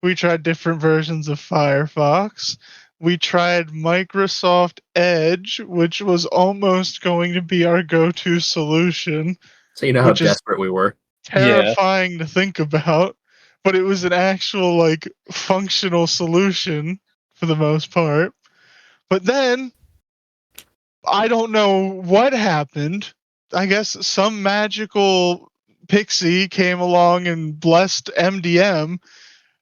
Speaker 4: We tried different versions of Firefox. We tried Microsoft Edge, which was almost going to be our go-to solution,
Speaker 1: So you know how
Speaker 4: which is
Speaker 1: desperate we were.
Speaker 2: Yeah.
Speaker 4: terrifying to think about, but it was an actual like functional solution for the most part. But then I don't know what happened. I guess some magical pixie came along and blessed MDM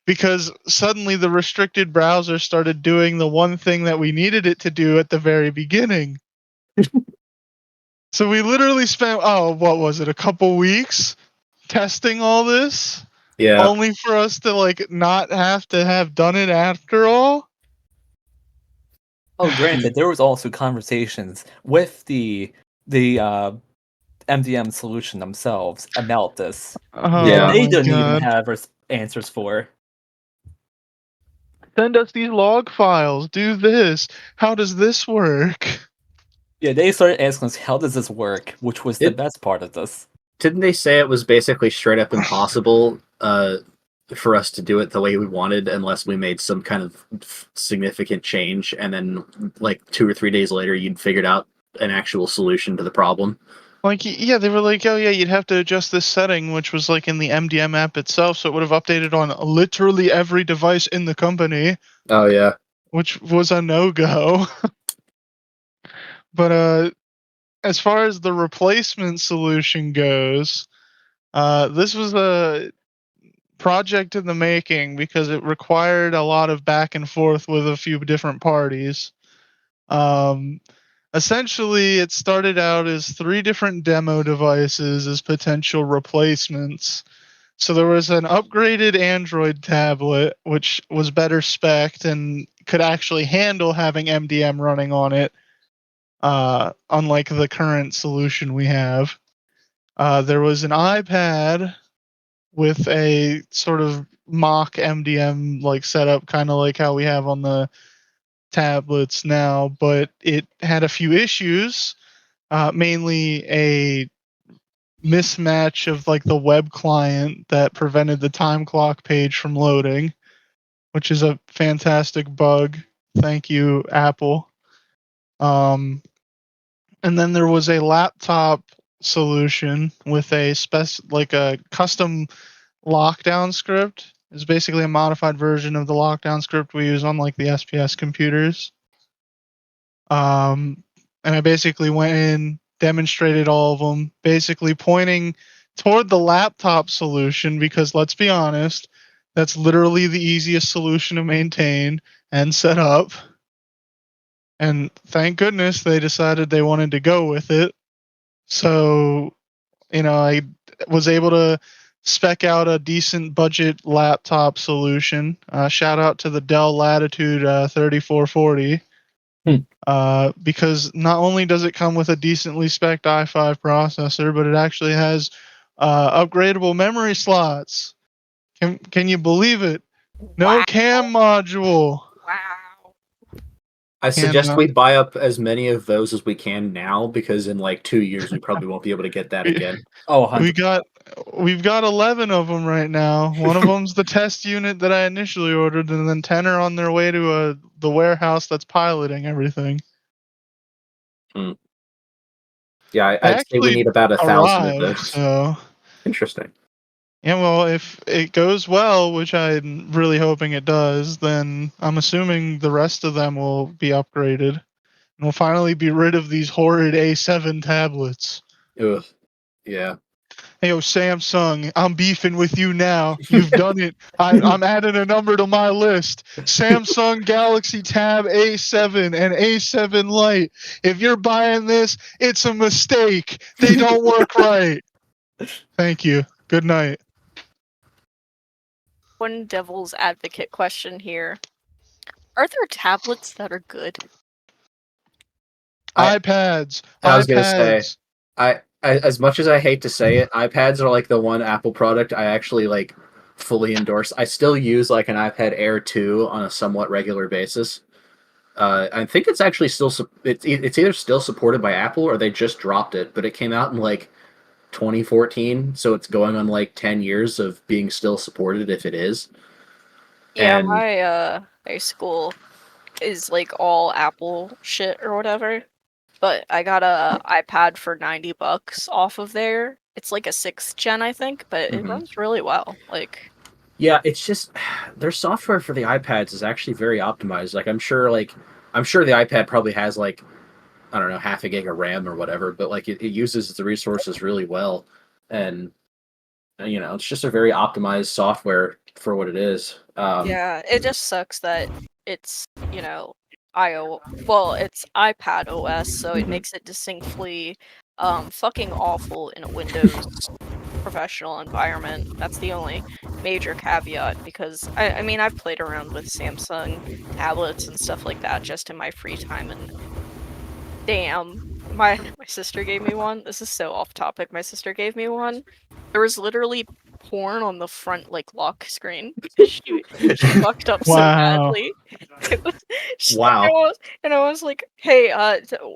Speaker 4: because suddenly the restricted browser started doing the one thing that we needed it to do at the very beginning. So we literally spent, oh, what was it, a couple weeks testing all this,
Speaker 1: Yeah.
Speaker 4: only for us to like not have to have done it after all.
Speaker 2: Oh, granted, there was also conversations with the MDM solution themselves about this that
Speaker 4: Oh
Speaker 1: Yeah.
Speaker 2: they
Speaker 4: my
Speaker 2: didn't even
Speaker 4: god.
Speaker 2: have answers for.
Speaker 4: Send us these log files. Do this. How does this work?
Speaker 2: Yeah, they started asking us, "How does this work?" Which was the
Speaker 1: It
Speaker 2: best part of this.
Speaker 1: didn't they say it was basically straight up impossible for us to do it the way we wanted unless we made some kind of significant change, and then like 2 or 3 days later you'd figured out an actual solution to the problem.
Speaker 4: Like, yeah, they were like, oh yeah, you'd have to adjust this setting, which was like in the MDM app itself, so it would have updated on literally every device in the company,
Speaker 1: Oh yeah.
Speaker 4: which was a no-go. But as far as the replacement solution goes, this was a project in the making because it required a lot of back and forth with a few different parties. Um, Essentially, it started out as 3 different demo devices as potential replacements. So there was an upgraded Android tablet, which was better spec'd and could actually handle having MDM running on it, unlike the current solution we have. There was an iPad with a sort of mock MDM like setup, kind of like how we have on the tablets now, but it had a few issues, mainly a mismatch of like the web client that prevented the time clock page from loading, which is a fantastic bug. Thank you, Apple. Um, and then there was a laptop solution with a like a custom lockdown script. It's basically a modified version of the lockdown script we use on like the SPS computers. Um, and I basically went in, demonstrated all of them, basically pointing toward the laptop solution because let's be honest, that's literally the easiest solution to maintain and set up. And thank goodness they decided they wanted to go with it. So, I was able to spec out a decent budget laptop solution. Shout out to the Dell Latitude 3440. because not only does it come with a decently spec'd i5 processor, but it actually has upgradable memory slots. Can you believe it? No
Speaker 3: Wow.
Speaker 4: CAM module.
Speaker 3: Wow.
Speaker 1: I
Speaker 4: And
Speaker 1: suggest we buy up as many of those as we can now, because in like 2 years we probably won't be able to get that
Speaker 4: we,
Speaker 1: again.
Speaker 2: Oh,
Speaker 4: we
Speaker 2: 100.
Speaker 4: got we've got 11 of them right now. One of them's the test unit that I initially ordered, and then 10 are on their way to the warehouse that's piloting everything.
Speaker 1: Yeah,
Speaker 4: They
Speaker 1: I'd say we
Speaker 4: actually
Speaker 1: need about 1,000 of
Speaker 4: arrived,
Speaker 1: those.
Speaker 4: so
Speaker 1: Interesting.
Speaker 4: yeah. Well, if it goes well, which I'm really hoping it does, then I'm assuming the rest of them will be upgraded, and we'll finally be rid of these horrid A7 tablets.
Speaker 1: Ugh. Yeah.
Speaker 4: Hey, yo, Samsung, I'm beefing with you now. You've done it. I'm adding a number to my list. Samsung Galaxy Tab A7 and A7 Lite. If you're buying this, it's a mistake. They don't work right. Thank you. Good night.
Speaker 3: One devil's advocate question here. Are there tablets that are good?
Speaker 4: iPads.
Speaker 1: I was gonna say,
Speaker 4: iPads.
Speaker 1: as much as I hate to say it, iPads are like the one Apple product I actually like fully endorse. I still use like an iPad Air 2 on a somewhat regular basis. I think it's actually still it's either still supported by Apple or they just dropped it, but it came out in like 2014, so it's going on like 10 years of being still supported if it is.
Speaker 3: Yeah,
Speaker 1: And
Speaker 3: my high school is like all Apple shit or whatever. But I got a iPad for $90 off of there. It's like a 6th gen, I think, but it
Speaker 1: mhm.
Speaker 3: runs really well. Like,
Speaker 1: Yeah, it's just their software for the iPads is actually very optimized. I'm sure the iPad probably has like, I don't know, half a gig of RAM or whatever, but like it uses the resources really well. And it's just a very optimized software for what it is.
Speaker 3: yeah, it just sucks that it's, it's iPad OS, so it
Speaker 1: Mhm.
Speaker 3: makes it distinctly fucking awful in a Windows professional environment. That's the only major caveat because I mean I've played around with Samsung tablets and stuff like that just in my free time and damn, my sister gave me one. This is so off topic. My sister gave me one. There was literally porn on the front like lock screen because she fucked up so
Speaker 4: Wow.
Speaker 3: badly. It was,
Speaker 1: Wow.
Speaker 3: and I was like, "Hey,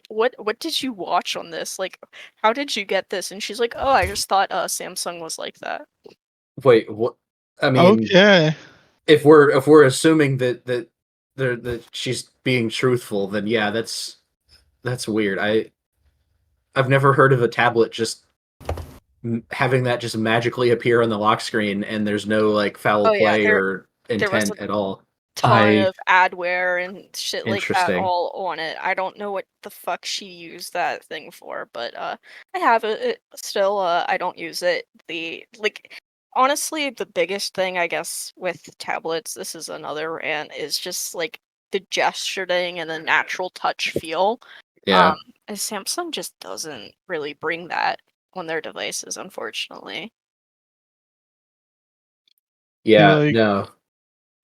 Speaker 3: what did you watch on this? Like, how did you get this?" And she's like, "Oh, I just thought Samsung was like that."
Speaker 1: Wait, what? I mean,
Speaker 4: Okay.
Speaker 1: if we're assuming that she's being truthful, then yeah, that's weird. I've never heard of a tablet just having that just magically appear on the lock screen and there's no like foul
Speaker 3: Oh yeah,
Speaker 1: play or
Speaker 3: there was a
Speaker 1: intent at all.
Speaker 3: ton
Speaker 2: I
Speaker 3: of adware and shit like that
Speaker 1: Interesting.
Speaker 3: all on it. I don't know what the fuck she used that thing for, but I have it still. I don't use it. The like honestly, the biggest thing I guess with tablets, this is another rant, is just like the gesturing and the natural touch feel. Um,
Speaker 1: Yeah.
Speaker 3: and Samsung just doesn't really bring that on their devices, unfortunately.
Speaker 4: See,
Speaker 1: Yeah,
Speaker 4: like
Speaker 1: no.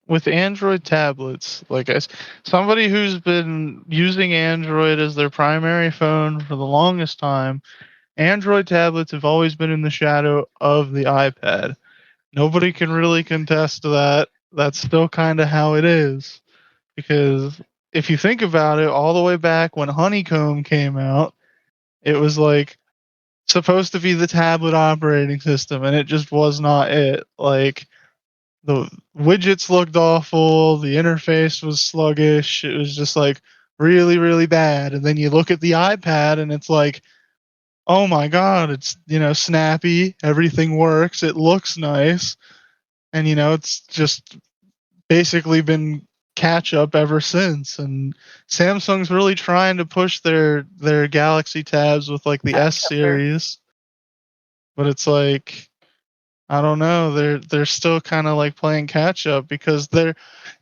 Speaker 4: with Android tablets, somebody who's been using Android as their primary phone for the longest time, Android tablets have always been in the shadow of the iPad. Nobody can really contest that. That's still kind of how it is. Because if you think about it, all the way back when Honeycomb came out, it was like supposed to be the tablet operating system, and it just was not it. Like, the widgets looked awful, the interface was sluggish, it was just like really, really bad. And then you look at the iPad and it's like, oh my god, it's snappy, everything works, it looks nice, and it's just basically been catch up ever since. And Samsung's really trying to push their Galaxy tabs with like the S
Speaker 3: Catch up there.
Speaker 4: series, but it's like, I don't know. They're still kind of like playing catch up because they're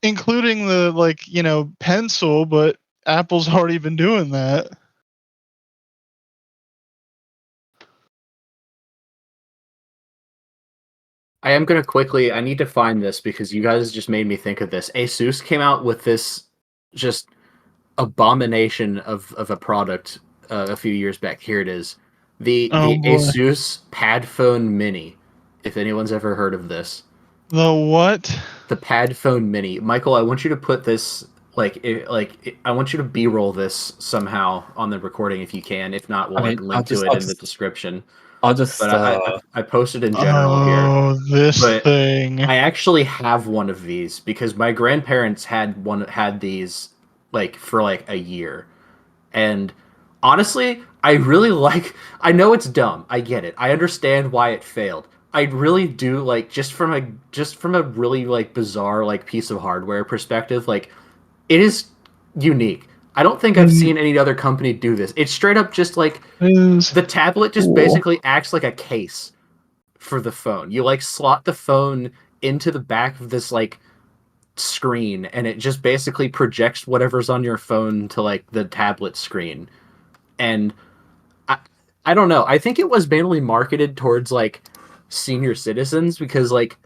Speaker 4: including the like pencil, but Apple's already been doing that.
Speaker 1: I am gonna quickly. I need to find this because you guys just made me think of this. Asus came out with this just abomination of a product a few years back. Here it is.
Speaker 4: Oh
Speaker 1: The
Speaker 4: boy.
Speaker 1: Asus Pad Phone Mini. If anyone's ever heard of this.
Speaker 4: The what?
Speaker 1: The Pad Phone Mini. Michael, I want you to put this I want you to B-roll this somehow on the recording if you can. If not,
Speaker 2: I
Speaker 1: we'll like
Speaker 2: mean,
Speaker 1: link to it in the description.
Speaker 2: I'll
Speaker 1: But
Speaker 2: just
Speaker 1: I posted in general here.
Speaker 4: Oh, this
Speaker 1: But
Speaker 4: thing.
Speaker 1: I actually have one of these because my grandparents had these like for like a year. And honestly, I really like I know it's dumb. I get it. I understand why it failed. I really do like just from a really like bizarre like piece of hardware perspective, like it is unique. I don't think I've
Speaker 4: It
Speaker 1: seen any other company do this. It's straight up just like
Speaker 4: is
Speaker 1: the tablet just
Speaker 4: cool.
Speaker 1: basically acts like a case for the phone. You like slot the phone into the back of this like screen and it just basically projects whatever's on your phone to like the tablet screen. And I I don't know. I think it was mainly marketed towards like senior citizens because like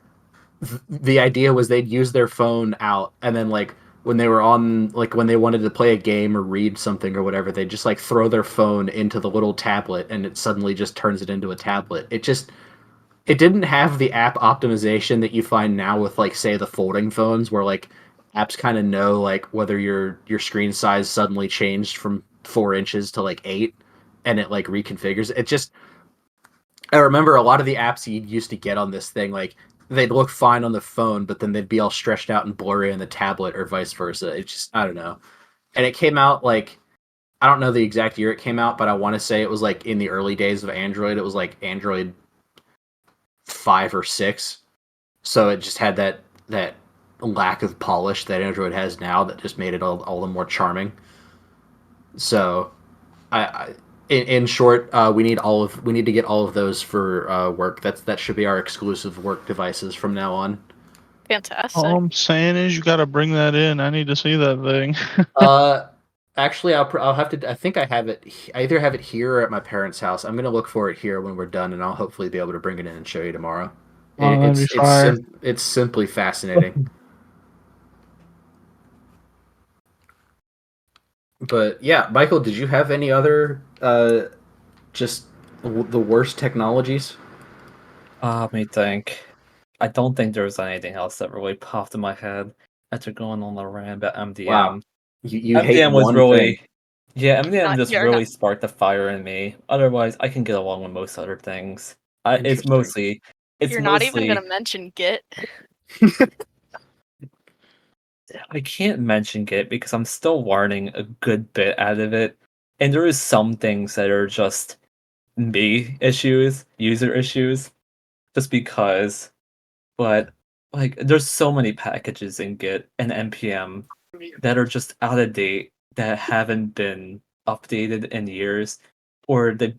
Speaker 1: the idea was they'd use their phone out and then like when they were on like when they wanted to play a game or read something or whatever they just like throw their phone into the little tablet and it suddenly just turns it into a tablet. It didn't have the app optimization that you find now with like say the folding phones where like apps kind of know like whether your screen size suddenly changed from 4 inches to like 8 and it like reconfigures it. Just I remember a lot of the apps you used to get on this thing, like they'd look fine on the phone, but then they'd be all stretched out and blurry on the tablet or vice versa. It just I don't know. And it came out like I don't know the exact year it came out, but I want to say it was like in the early days of Android. It was like Android 5 or 6. So it just had that lack of polish that Android has now that just made it all the more charming. So I in short, we need to get all of those for work. That should be our exclusive work devices from now on.
Speaker 4: All
Speaker 3: Fantastic.
Speaker 4: I'm saying is you gotta bring that in. I need to see that thing.
Speaker 1: Uh, Actually, I'll have to. I think I have it. I either have it here or at my parents' house. I'm gonna look for it here when we're done, and I'll hopefully be able to bring it in and show you tomorrow.
Speaker 4: Oh, that'd be fire.
Speaker 1: It's simply fascinating. But yeah, Michael, did you have any other just the worst technologies?
Speaker 2: let me think. I don't think there was anything else that really popped in my head after going on the rant about
Speaker 1: Wow,
Speaker 2: MDM.
Speaker 1: you hate
Speaker 2: MDM was
Speaker 1: one thing.
Speaker 2: really, yeah, MDM
Speaker 3: Not
Speaker 2: just
Speaker 3: you're not
Speaker 2: really sparked the fire in me. Otherwise, I can get along with most other things.
Speaker 1: Interesting.
Speaker 2: It's
Speaker 3: you're not even gonna
Speaker 2: mostly.
Speaker 3: mention Git.
Speaker 2: I can't mention Git because I'm still learning a good bit out of it, and there is some things that are just me issues, user issues, just because. But like, there's so many packages in Git and npm that are just out of date that haven't been updated in years, or the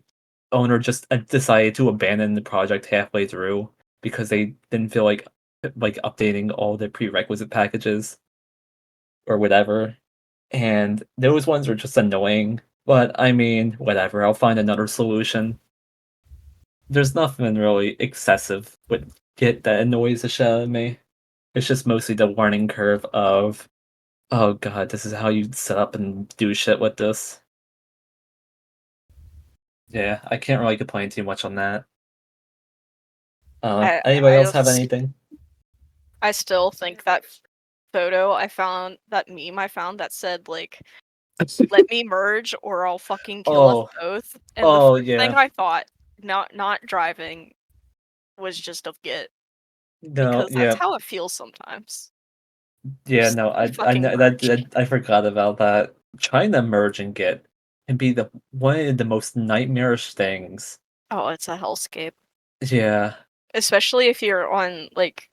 Speaker 2: owner just decided to abandon the project halfway through because they didn't feel like updating all the prerequisite packages or whatever. And those ones are just annoying. But I mean, whatever. I'll find another solution. There's nothing really excessive with Git that annoys the shit out of me. It's just mostly the learning curve of, oh god, this is how you set up and do shit with this. Yeah, I can't really complain too much on that.
Speaker 3: I
Speaker 2: Anybody
Speaker 3: I
Speaker 2: else have
Speaker 3: just
Speaker 2: anything?
Speaker 3: I still think that photo I found, that meme I found that said like, "Let me merge or I'll fucking kill us
Speaker 2: Oh,
Speaker 3: both." And the
Speaker 2: oh
Speaker 3: first thing
Speaker 2: yeah.
Speaker 3: I thought, not driving, was just of Git
Speaker 2: No,
Speaker 3: because that's
Speaker 2: yeah.
Speaker 3: how it feels sometimes.
Speaker 2: Yeah,
Speaker 3: Just
Speaker 2: no,
Speaker 3: let me
Speaker 2: I
Speaker 3: fucking
Speaker 2: know
Speaker 3: merge.
Speaker 2: I forgot about that. Trying to merge and Git can be the one of the most nightmarish things.
Speaker 3: Oh, it's a hellscape,
Speaker 2: Yeah.
Speaker 3: especially if you're on like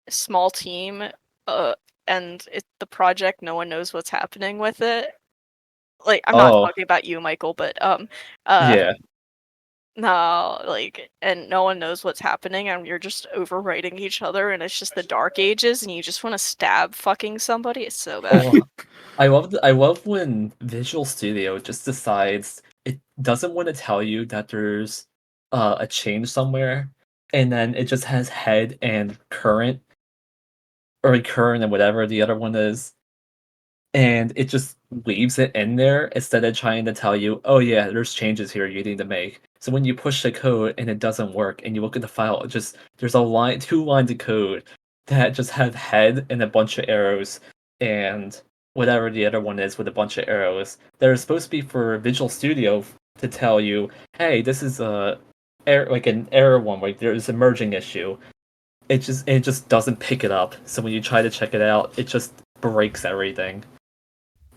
Speaker 3: a small team, uh, and it's the project. No one knows what's happening with it. Like, I'm not
Speaker 2: Oh,
Speaker 3: talking about you, Michael, but uh,
Speaker 2: yeah.
Speaker 3: no, like, and no one knows what's happening, and you're just overwriting each other, and it's just the dark ages, and you just want to stab fucking somebody. It's so bad.
Speaker 2: Oh, I love when Visual Studio just decides it doesn't want to tell you that there's a change somewhere, and then it just has head and current or current and whatever the other one is, and it just leaves it in there instead of trying to tell you, oh yeah, there's changes here you need to make. So when you push the code and it doesn't work and you look at the file, there's a line, 2 lines of code that just have head and a bunch of arrows and whatever the other one is with a bunch of arrows. They're supposed to be for Visual Studio to tell you, hey, this is like an error one, like there's a merging issue. It just doesn't pick it up. So when you try to check it out, it just breaks everything.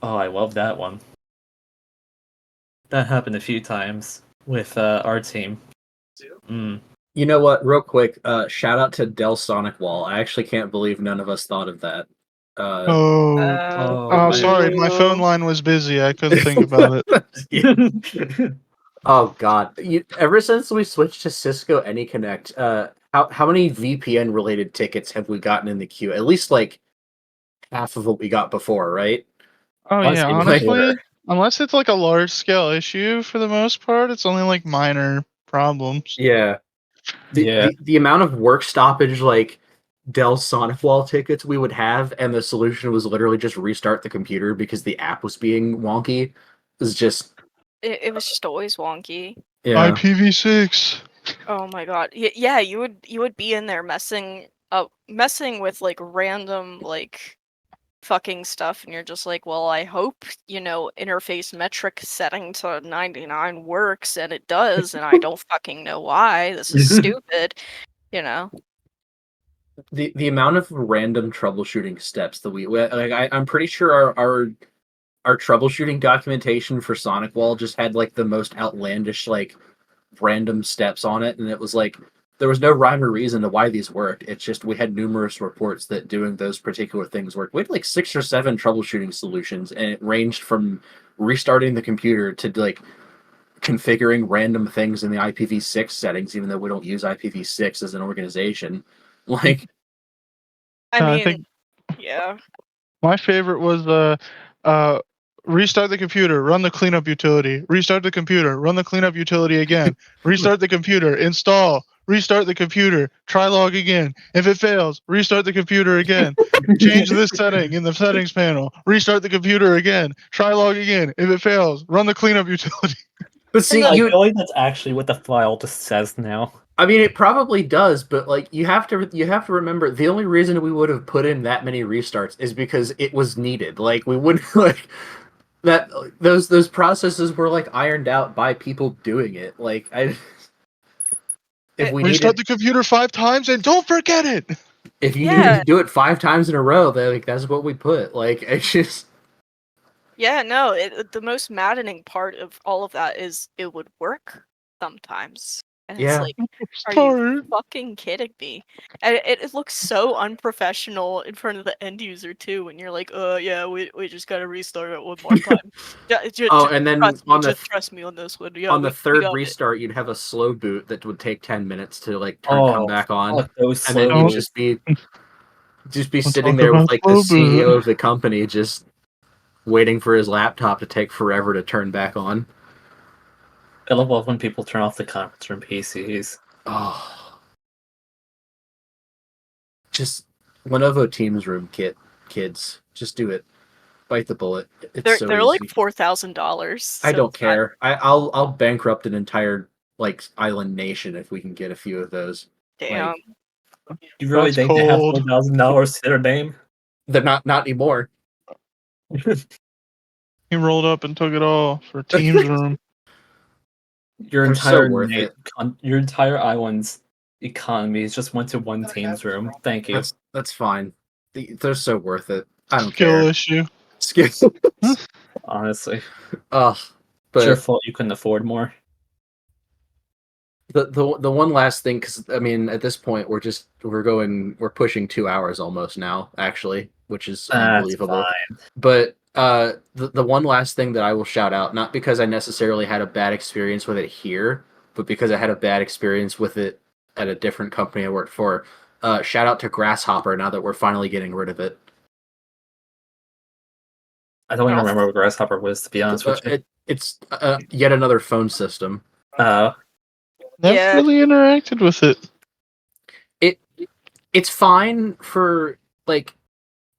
Speaker 2: Oh, I love that one. That happened a few times with our team.
Speaker 1: You know what? Real quick, shout out to Dell Sonic Wall. I actually can't believe none of us thought of that.
Speaker 4: Oh,
Speaker 2: man.
Speaker 4: sorry, my phone line was busy. I couldn't think about it.
Speaker 1: Oh God! Ever since we switched to Cisco AnyConnect, how many VPN related tickets have we gotten in the queue? At least like half of what we got before, right?
Speaker 4: Oh yeah,
Speaker 2: Honestly,
Speaker 4: honestly, unless it's like a large scale issue, for the most part, it's only like minor problems.
Speaker 1: Yeah. The amount of work stoppage like Dell Sonic Wall tickets we would have, and the solution was literally just restart the computer because the app was being wonky, is just
Speaker 3: It was just always wonky.
Speaker 1: yeah.
Speaker 4: IPv6.
Speaker 3: Oh my god. Yeah, you would be in there messing with like random like fucking stuff, and you're just like, well, I hope, interface metric setting to 99 works, and it does, and I don't fucking know why. This is stupid, you know.
Speaker 1: The amount of random troubleshooting steps that I'm pretty sure our troubleshooting documentation for Sonic Wall just had like the most outlandish like random steps on it, and it was like there was no rhyme or reason to why these worked. It's just we had numerous reports that doing those particular things worked. We had like 6 or 7 troubleshooting solutions, and it ranged from restarting the computer to like configuring random things in the IPv6 settings, even though we don't use IPv6 as an organization. Like,
Speaker 3: I
Speaker 4: I
Speaker 3: mean,
Speaker 4: think
Speaker 3: yeah.
Speaker 4: my favorite was restart the computer, run the cleanup utility, restart the computer, run the cleanup utility again, restart the computer, install, restart the computer, try log again. If it fails, restart the computer again. Change this setting in the settings panel. Restart the computer again. Try log again. If it fails, run the cleanup utility.
Speaker 1: but see,
Speaker 2: I feel like that's actually what the file just says now.
Speaker 1: I mean, it probably does, but like you have to remember the only reason we would have put in that many restarts is because it was needed. Like we wouldn't like that those processes were like ironed out by people doing it. Like if we
Speaker 4: Restart
Speaker 1: needed
Speaker 4: the computer 5 times and don't forget it.
Speaker 1: if you needed
Speaker 3: Yeah.
Speaker 1: to do it 5 times in a row, that's what we put. Like it's just
Speaker 3: Yeah, no, the most maddening part of all of that is it would work sometimes. And it's
Speaker 1: yeah.
Speaker 3: like, are
Speaker 4: Sorry.
Speaker 3: you fucking kidding me? And it looks so unprofessional in front of the end user too, when you're like, yeah, we just gotta restart it one more time.
Speaker 1: Oh, and then
Speaker 3: Just trust me on this one. Yeah,
Speaker 1: on the
Speaker 3: we
Speaker 1: third
Speaker 3: got it.
Speaker 1: restart, you'd have a slow boot that would take 10 minutes to like come
Speaker 2: Oh,
Speaker 1: back on,
Speaker 2: fuck those
Speaker 1: and then
Speaker 2: slow
Speaker 1: you'd
Speaker 2: boots.
Speaker 1: just be
Speaker 4: We'll
Speaker 1: sitting
Speaker 4: talk
Speaker 1: there with
Speaker 4: about
Speaker 1: like the
Speaker 4: slow boot.
Speaker 1: CEO of the company just waiting for his laptop to take forever to turn back on.
Speaker 2: I love when people turn off the conference room PCs.
Speaker 1: Oh, just Lenovo Teams Room kids, just do it. Bite the bullet. It's so
Speaker 3: They're like
Speaker 1: easy.
Speaker 3: $4,000.
Speaker 1: I
Speaker 3: So
Speaker 1: don't care. I'll bankrupt an entire like island nation if we can get a few of those.
Speaker 3: Damn.
Speaker 1: Like,
Speaker 2: You really
Speaker 4: That's
Speaker 2: think they have
Speaker 4: cold.
Speaker 2: $4,000 to their name?
Speaker 1: they're not anymore.
Speaker 4: He rolled up and took it all for Teams Room.
Speaker 2: Your
Speaker 1: They're so
Speaker 2: entire
Speaker 1: worth it.
Speaker 2: your entire island's economy just went to one team's room. Thank you.
Speaker 1: That's fine. They're so worth it. I don't
Speaker 4: Skill
Speaker 1: care.
Speaker 4: issue.
Speaker 1: Skills.
Speaker 2: Honestly,
Speaker 1: Ugh.
Speaker 2: it's your
Speaker 1: But
Speaker 2: fault you couldn't afford more.
Speaker 1: the one last thing, because I mean, at this point, we're pushing 2 hours almost now, actually, which is
Speaker 2: That's
Speaker 1: unbelievable.
Speaker 2: fine.
Speaker 1: But the one last thing that I will shout out, not because I necessarily had a bad experience with it here, but because I had a bad experience with it at a different company I worked for. Shout out to Grasshopper now that we're finally getting rid of it.
Speaker 2: I don't even
Speaker 3: Well,
Speaker 2: remember what Grasshopper was, to be honest with you.
Speaker 1: It's yet another phone system.
Speaker 2: Uh,
Speaker 4: Never
Speaker 3: Yeah.
Speaker 4: really interacted with it.
Speaker 1: It's fine for like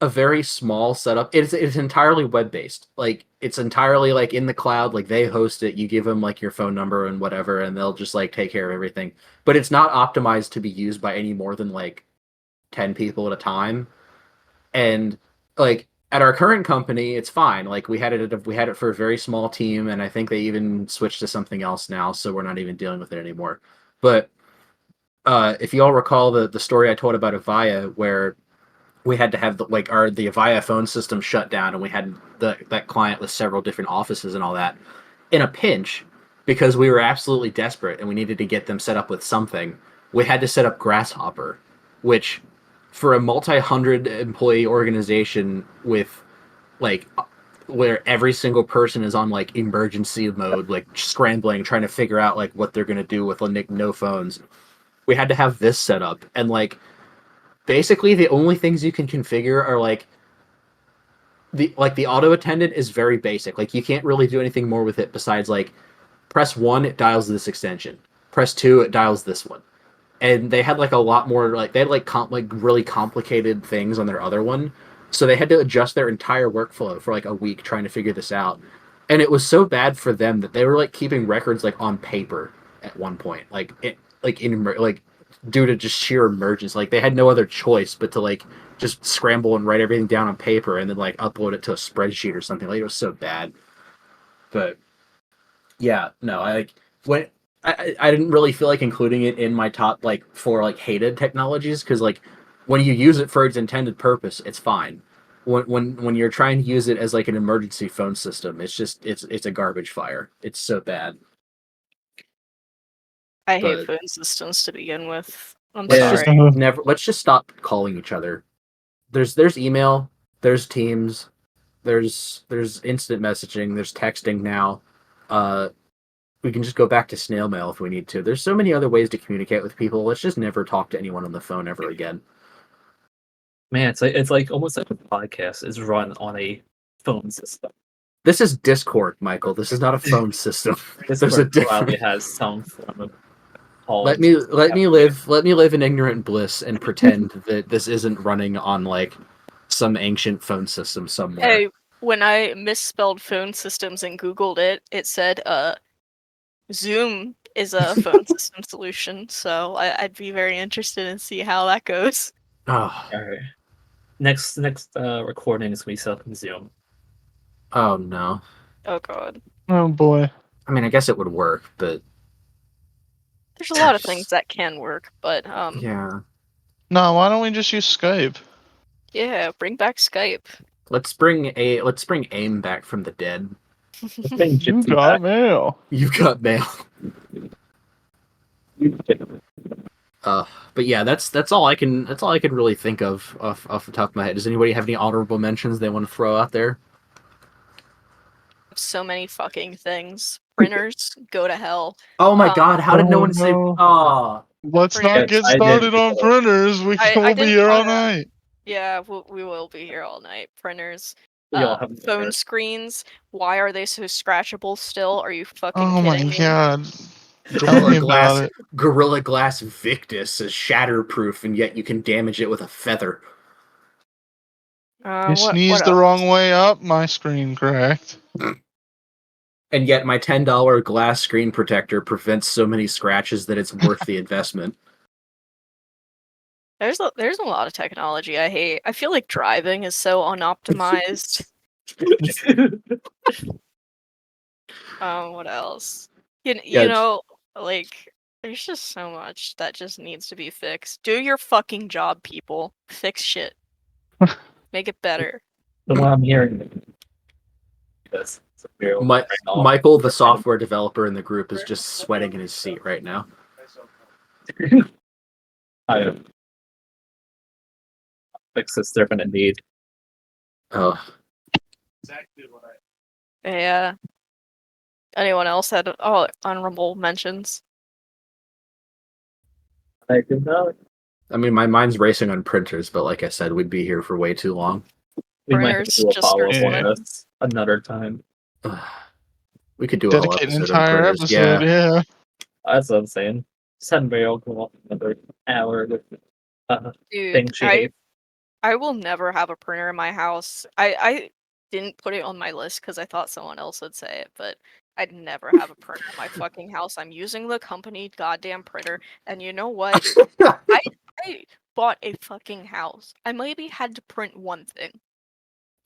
Speaker 1: a very small setup. It's entirely web based. Like it's entirely like in the cloud. Like they host it. You give them like your phone number and whatever, and they'll just like take care of everything. But it's not optimized to be used by any more than like 10 people at a time. And like at our current company, it's fine. Like we had it for a very small team, and I think they even switched to something else now, so we're not even dealing with it anymore. But if you all recall the story I told about Avaya, where we had to have the Avaya phone system shut down, and we had that client with several different offices and all that. In a pinch, because we were absolutely desperate and we needed to get them set up with something, we had to set up Grasshopper, which for a multi-hundred employee organization with like where every single person is on like emergency mode, like scrambling, trying to figure out like what they're gonna do with like no phones. We had to have this set up, and like basically the only things you can configure are like the auto attendant is very basic. Like you can't really do anything more with it besides like press 1 it dials this extension. Press 2 it dials this one. And they had like a lot more like they had like really complicated things on their other one. So they had to adjust their entire workflow for like a week trying to figure this out. And it was so bad for them that they were like keeping records like on paper at one point. Like due to just sheer emergence. Like they had no other choice but to like just scramble and write everything down on paper and then like upload it to a spreadsheet or something. Like it was so bad. But yeah, no, I like when I didn't really feel like including it in my top like four like hated technologies because like when you use it for its intended purpose, it's fine. When you're trying to use it as like an emergency phone system, it's a garbage fire. It's so bad.
Speaker 3: I hate
Speaker 1: But
Speaker 3: phone systems to begin with. I'm
Speaker 1: let's
Speaker 3: sorry.
Speaker 1: just let's just stop calling each other. There's email, there's Teams, there's instant messaging, there's texting now. We can just go back to snail mail if we need to. There's so many other ways to communicate with people. Let's just never talk to anyone on the phone ever again.
Speaker 2: Man, it's like almost like a podcast is run on a phone system.
Speaker 1: This is Discord, Michael. This is not a phone system. There's a
Speaker 2: Discord
Speaker 1: difference.
Speaker 2: probably has some form of call.
Speaker 1: Let me live in ignorant bliss and pretend that this isn't running on like some ancient phone system somewhere.
Speaker 3: Hey, when I misspelled phone systems and Googled it, it said Zoom is a phone system solution, so I'd be very interested in see how that goes.
Speaker 1: Oh,
Speaker 2: All right. Next recording is gonna be set up in Zoom.
Speaker 1: oh no.
Speaker 3: Oh god.
Speaker 4: Oh boy.
Speaker 1: I mean, I guess it would work, but
Speaker 3: There's a lot of things that can work, but
Speaker 1: yeah.
Speaker 4: No, why don't we just use Skype?
Speaker 3: yeah, bring back Skype.
Speaker 1: Let's bring AIM back from the dead.
Speaker 4: You got mail.
Speaker 1: You've got mail. But yeah, that's all I can really think of off the top of my head. Does anybody have any honorable mentions they want to throw out there?
Speaker 3: So many fucking things. Printers go to hell.
Speaker 1: Oh my god, how did no one say
Speaker 4: no.
Speaker 1: oh
Speaker 4: Let's
Speaker 3: Printers.
Speaker 4: not get
Speaker 2: I
Speaker 4: started
Speaker 2: did-
Speaker 4: on printers. We
Speaker 3: I
Speaker 4: will be
Speaker 3: didn't
Speaker 4: here all
Speaker 3: wanna-
Speaker 4: night.
Speaker 3: Yeah, we will be here all night. Printers.
Speaker 2: We all have
Speaker 3: Phone
Speaker 2: printers.
Speaker 3: screens. Why are they so scratchable still? Are you fucking
Speaker 4: Oh my
Speaker 3: kidding me?
Speaker 4: god. Tell me about it.
Speaker 1: Gorilla Glass Victus is shatterproof and yet you can damage it with a feather.
Speaker 4: You
Speaker 3: What
Speaker 4: sneezed the
Speaker 3: else?
Speaker 4: wrong way up, my screen cracked.
Speaker 1: And yet my $10 glass screen protector prevents so many scratches that it's worth the investment.
Speaker 3: There's a lot of technology I hate. I feel like driving is so unoptimized. What else? You
Speaker 1: Yeah,
Speaker 3: know, like there's just so much that just needs to be fixed. Do your fucking job, people. Fix shit. Make it better.
Speaker 2: The one I'm hearing. Yes.
Speaker 1: Michael, the software developer in the group, is just sweating in his seat right now.
Speaker 2: I fix this they're gonna need.
Speaker 1: Oh,
Speaker 3: Yeah. Anyone else had honorable mentions?
Speaker 2: I do not.
Speaker 1: I mean, my mind's racing on printers, but like I said, we'd be here for way too long.
Speaker 2: We might have to
Speaker 3: Printers
Speaker 2: do a
Speaker 3: just
Speaker 2: follow-up
Speaker 4: starts
Speaker 2: on
Speaker 4: with-
Speaker 2: this another time.
Speaker 1: We could do a whole
Speaker 4: Dedicate an
Speaker 1: episode on
Speaker 4: entire
Speaker 1: printers.
Speaker 4: episode, yeah.
Speaker 2: That's what I'm saying. Send Mariel go off another hour with
Speaker 3: Dude,
Speaker 2: things she
Speaker 3: I
Speaker 2: hates.
Speaker 3: I will never have a printer in my house. I didn't put it on my list because I thought someone else would say it, but I'd never have a printer in my fucking house. I'm using the company goddamn printer, and you know what? I I bought a fucking house. I maybe had to print one thing.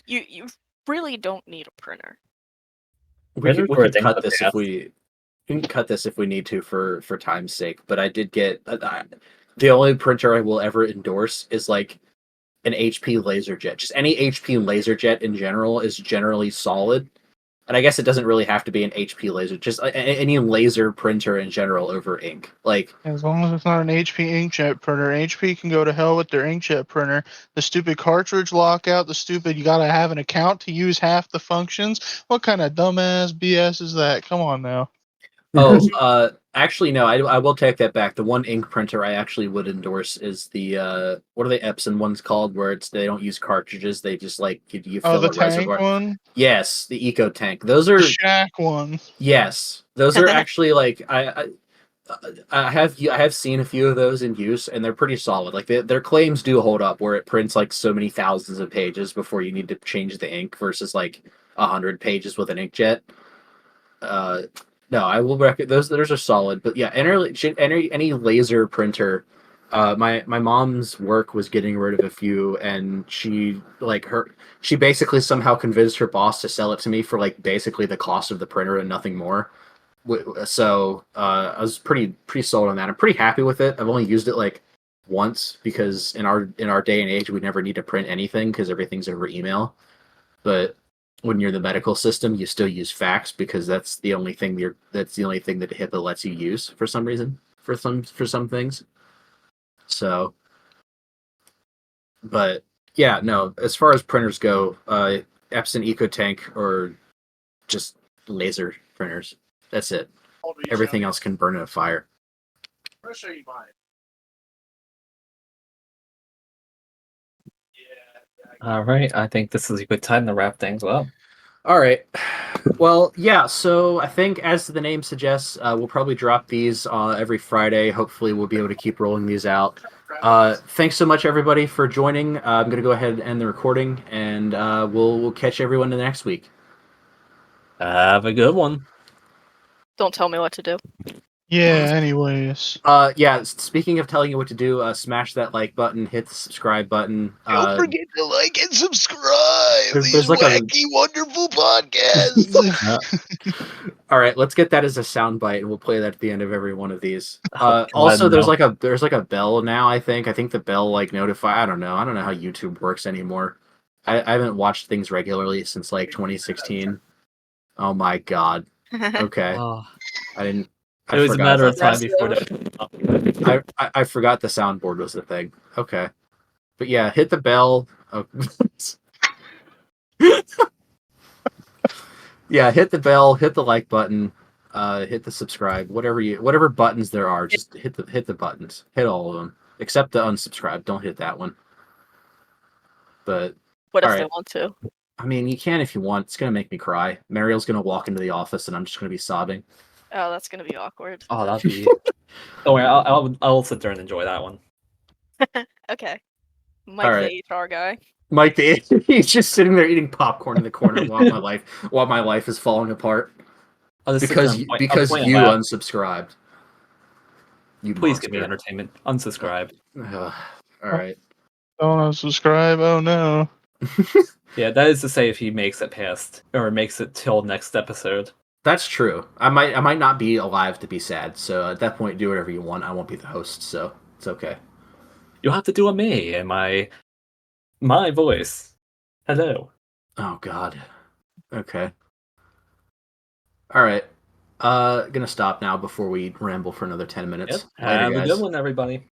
Speaker 3: You really don't need a printer.
Speaker 2: Printers
Speaker 1: We
Speaker 2: were a
Speaker 1: could
Speaker 2: thing of
Speaker 1: cut
Speaker 2: the
Speaker 1: this
Speaker 2: past.
Speaker 1: we can cut this if we need to for time's sake. But I did get the only printer I will ever endorse is like an HP LaserJet. Just any HP LaserJet in general is generally solid. And I guess it doesn't really have to be an HP laser, just any laser printer in general over ink. Like,
Speaker 4: As long as it's not an HP inkjet printer, HP can go to hell with their inkjet printer. The stupid cartridge lockout, the stupid you gotta have an account to use half the functions. What kind of dumbass BS is that? Come on now.
Speaker 1: oh, actually, no, I will take that back. The one ink printer I actually would endorse is the what are the Epson ones called, where they don't use cartridges, they just like you
Speaker 4: Oh,
Speaker 1: fill
Speaker 4: the
Speaker 1: a
Speaker 4: tank
Speaker 1: reservoir.
Speaker 4: one,
Speaker 1: Yes, the Eco Tank. Those
Speaker 4: the
Speaker 1: are
Speaker 4: Shack one.
Speaker 1: yes, those are actually like I have seen a few of those in use, and they're pretty solid. Like their claims do hold up, where it prints like so many thousands of pages before you need to change the ink versus like 100 pages with an inkjet. Uh, no, I will recommend those. Those are solid, but yeah, any laser printer. My mom's work was getting rid of a few, and she basically somehow convinced her boss to sell it to me for like basically the cost of the printer and nothing more. So I was pretty sold on that. I'm pretty happy with it. I've only used it like once because in our day and age we never need to print anything because everything's over email. But when you're in the medical system, you still use fax because that's the only thing that HIPAA lets you use for some reason for some things. So, but yeah, no. As far as printers go, Epson EcoTank or just laser printers. That's it. Everything else can burn in a fire.
Speaker 2: All right, I think this is a good time to wrap things up.
Speaker 1: All right. Well, yeah. So I think, as the name suggests, we'll probably drop these every Friday. Hopefully, we'll be able to keep rolling these out. Thanks so much, everybody, for joining. I'm going to go ahead and end the recording, and we'll catch everyone in the next week.
Speaker 2: Have a good one.
Speaker 3: Don't tell me what to do.
Speaker 4: Yeah, anyways.
Speaker 1: Yeah. Speaking of telling you what to do, smash that like button, hit the subscribe button.
Speaker 4: Don't forget to like and subscribe.
Speaker 1: There's like
Speaker 4: wacky, wonderful podcasts.
Speaker 1: All right, let's get that as a soundbite, and we'll play that at the end of every one of these.
Speaker 2: God,
Speaker 1: Also,
Speaker 2: no.
Speaker 1: there's like a bell now. I think the bell like notify. I don't know how YouTube works anymore. I haven't watched things regularly since like 2016. Oh my god. Okay,
Speaker 2: Oh,
Speaker 1: I didn't.
Speaker 2: it was a matter of time before
Speaker 1: I forgot the soundboard was the thing. Okay, but yeah, hit the bell. Oh. Yeah, hit the bell, hit the like button, hit the subscribe, whatever buttons there are, just hit the buttons. Hit all of them. Except the unsubscribe. Don't hit that one. But
Speaker 3: What if
Speaker 1: all
Speaker 3: they
Speaker 1: right.
Speaker 3: want to?
Speaker 1: I mean, you can if you want. It's gonna make me cry. Mariel's gonna walk into the office and I'm just gonna be sobbing.
Speaker 3: Oh, that's gonna be awkward.
Speaker 2: Oh, that'd be. Don't worry, I'll sit there and enjoy that one.
Speaker 3: Okay. Mike
Speaker 1: All right.
Speaker 3: the HR guy.
Speaker 1: Mike he's just sitting there eating popcorn in the corner while my life is falling apart.
Speaker 2: I'll just sit
Speaker 1: Because
Speaker 2: there and
Speaker 1: because
Speaker 2: point
Speaker 1: you
Speaker 2: and laugh.
Speaker 1: unsubscribed. You
Speaker 2: Please give me
Speaker 1: monster.
Speaker 2: entertainment. Unsubscribe.
Speaker 1: All right.
Speaker 4: Don't subscribe. Oh no.
Speaker 2: Yeah, that is to say, if he makes it past or makes it till next episode.
Speaker 1: That's true. I might not be alive to be sad. So at that point, do whatever you want. I won't be the host, so it's okay.
Speaker 2: You'll have to do a me and my voice. Hello.
Speaker 1: Oh God. Okay. All right. Gonna stop now before we ramble for another 10 minutes.
Speaker 2: Yep.
Speaker 1: Later,
Speaker 2: Have a
Speaker 1: guys.
Speaker 2: good one, everybody.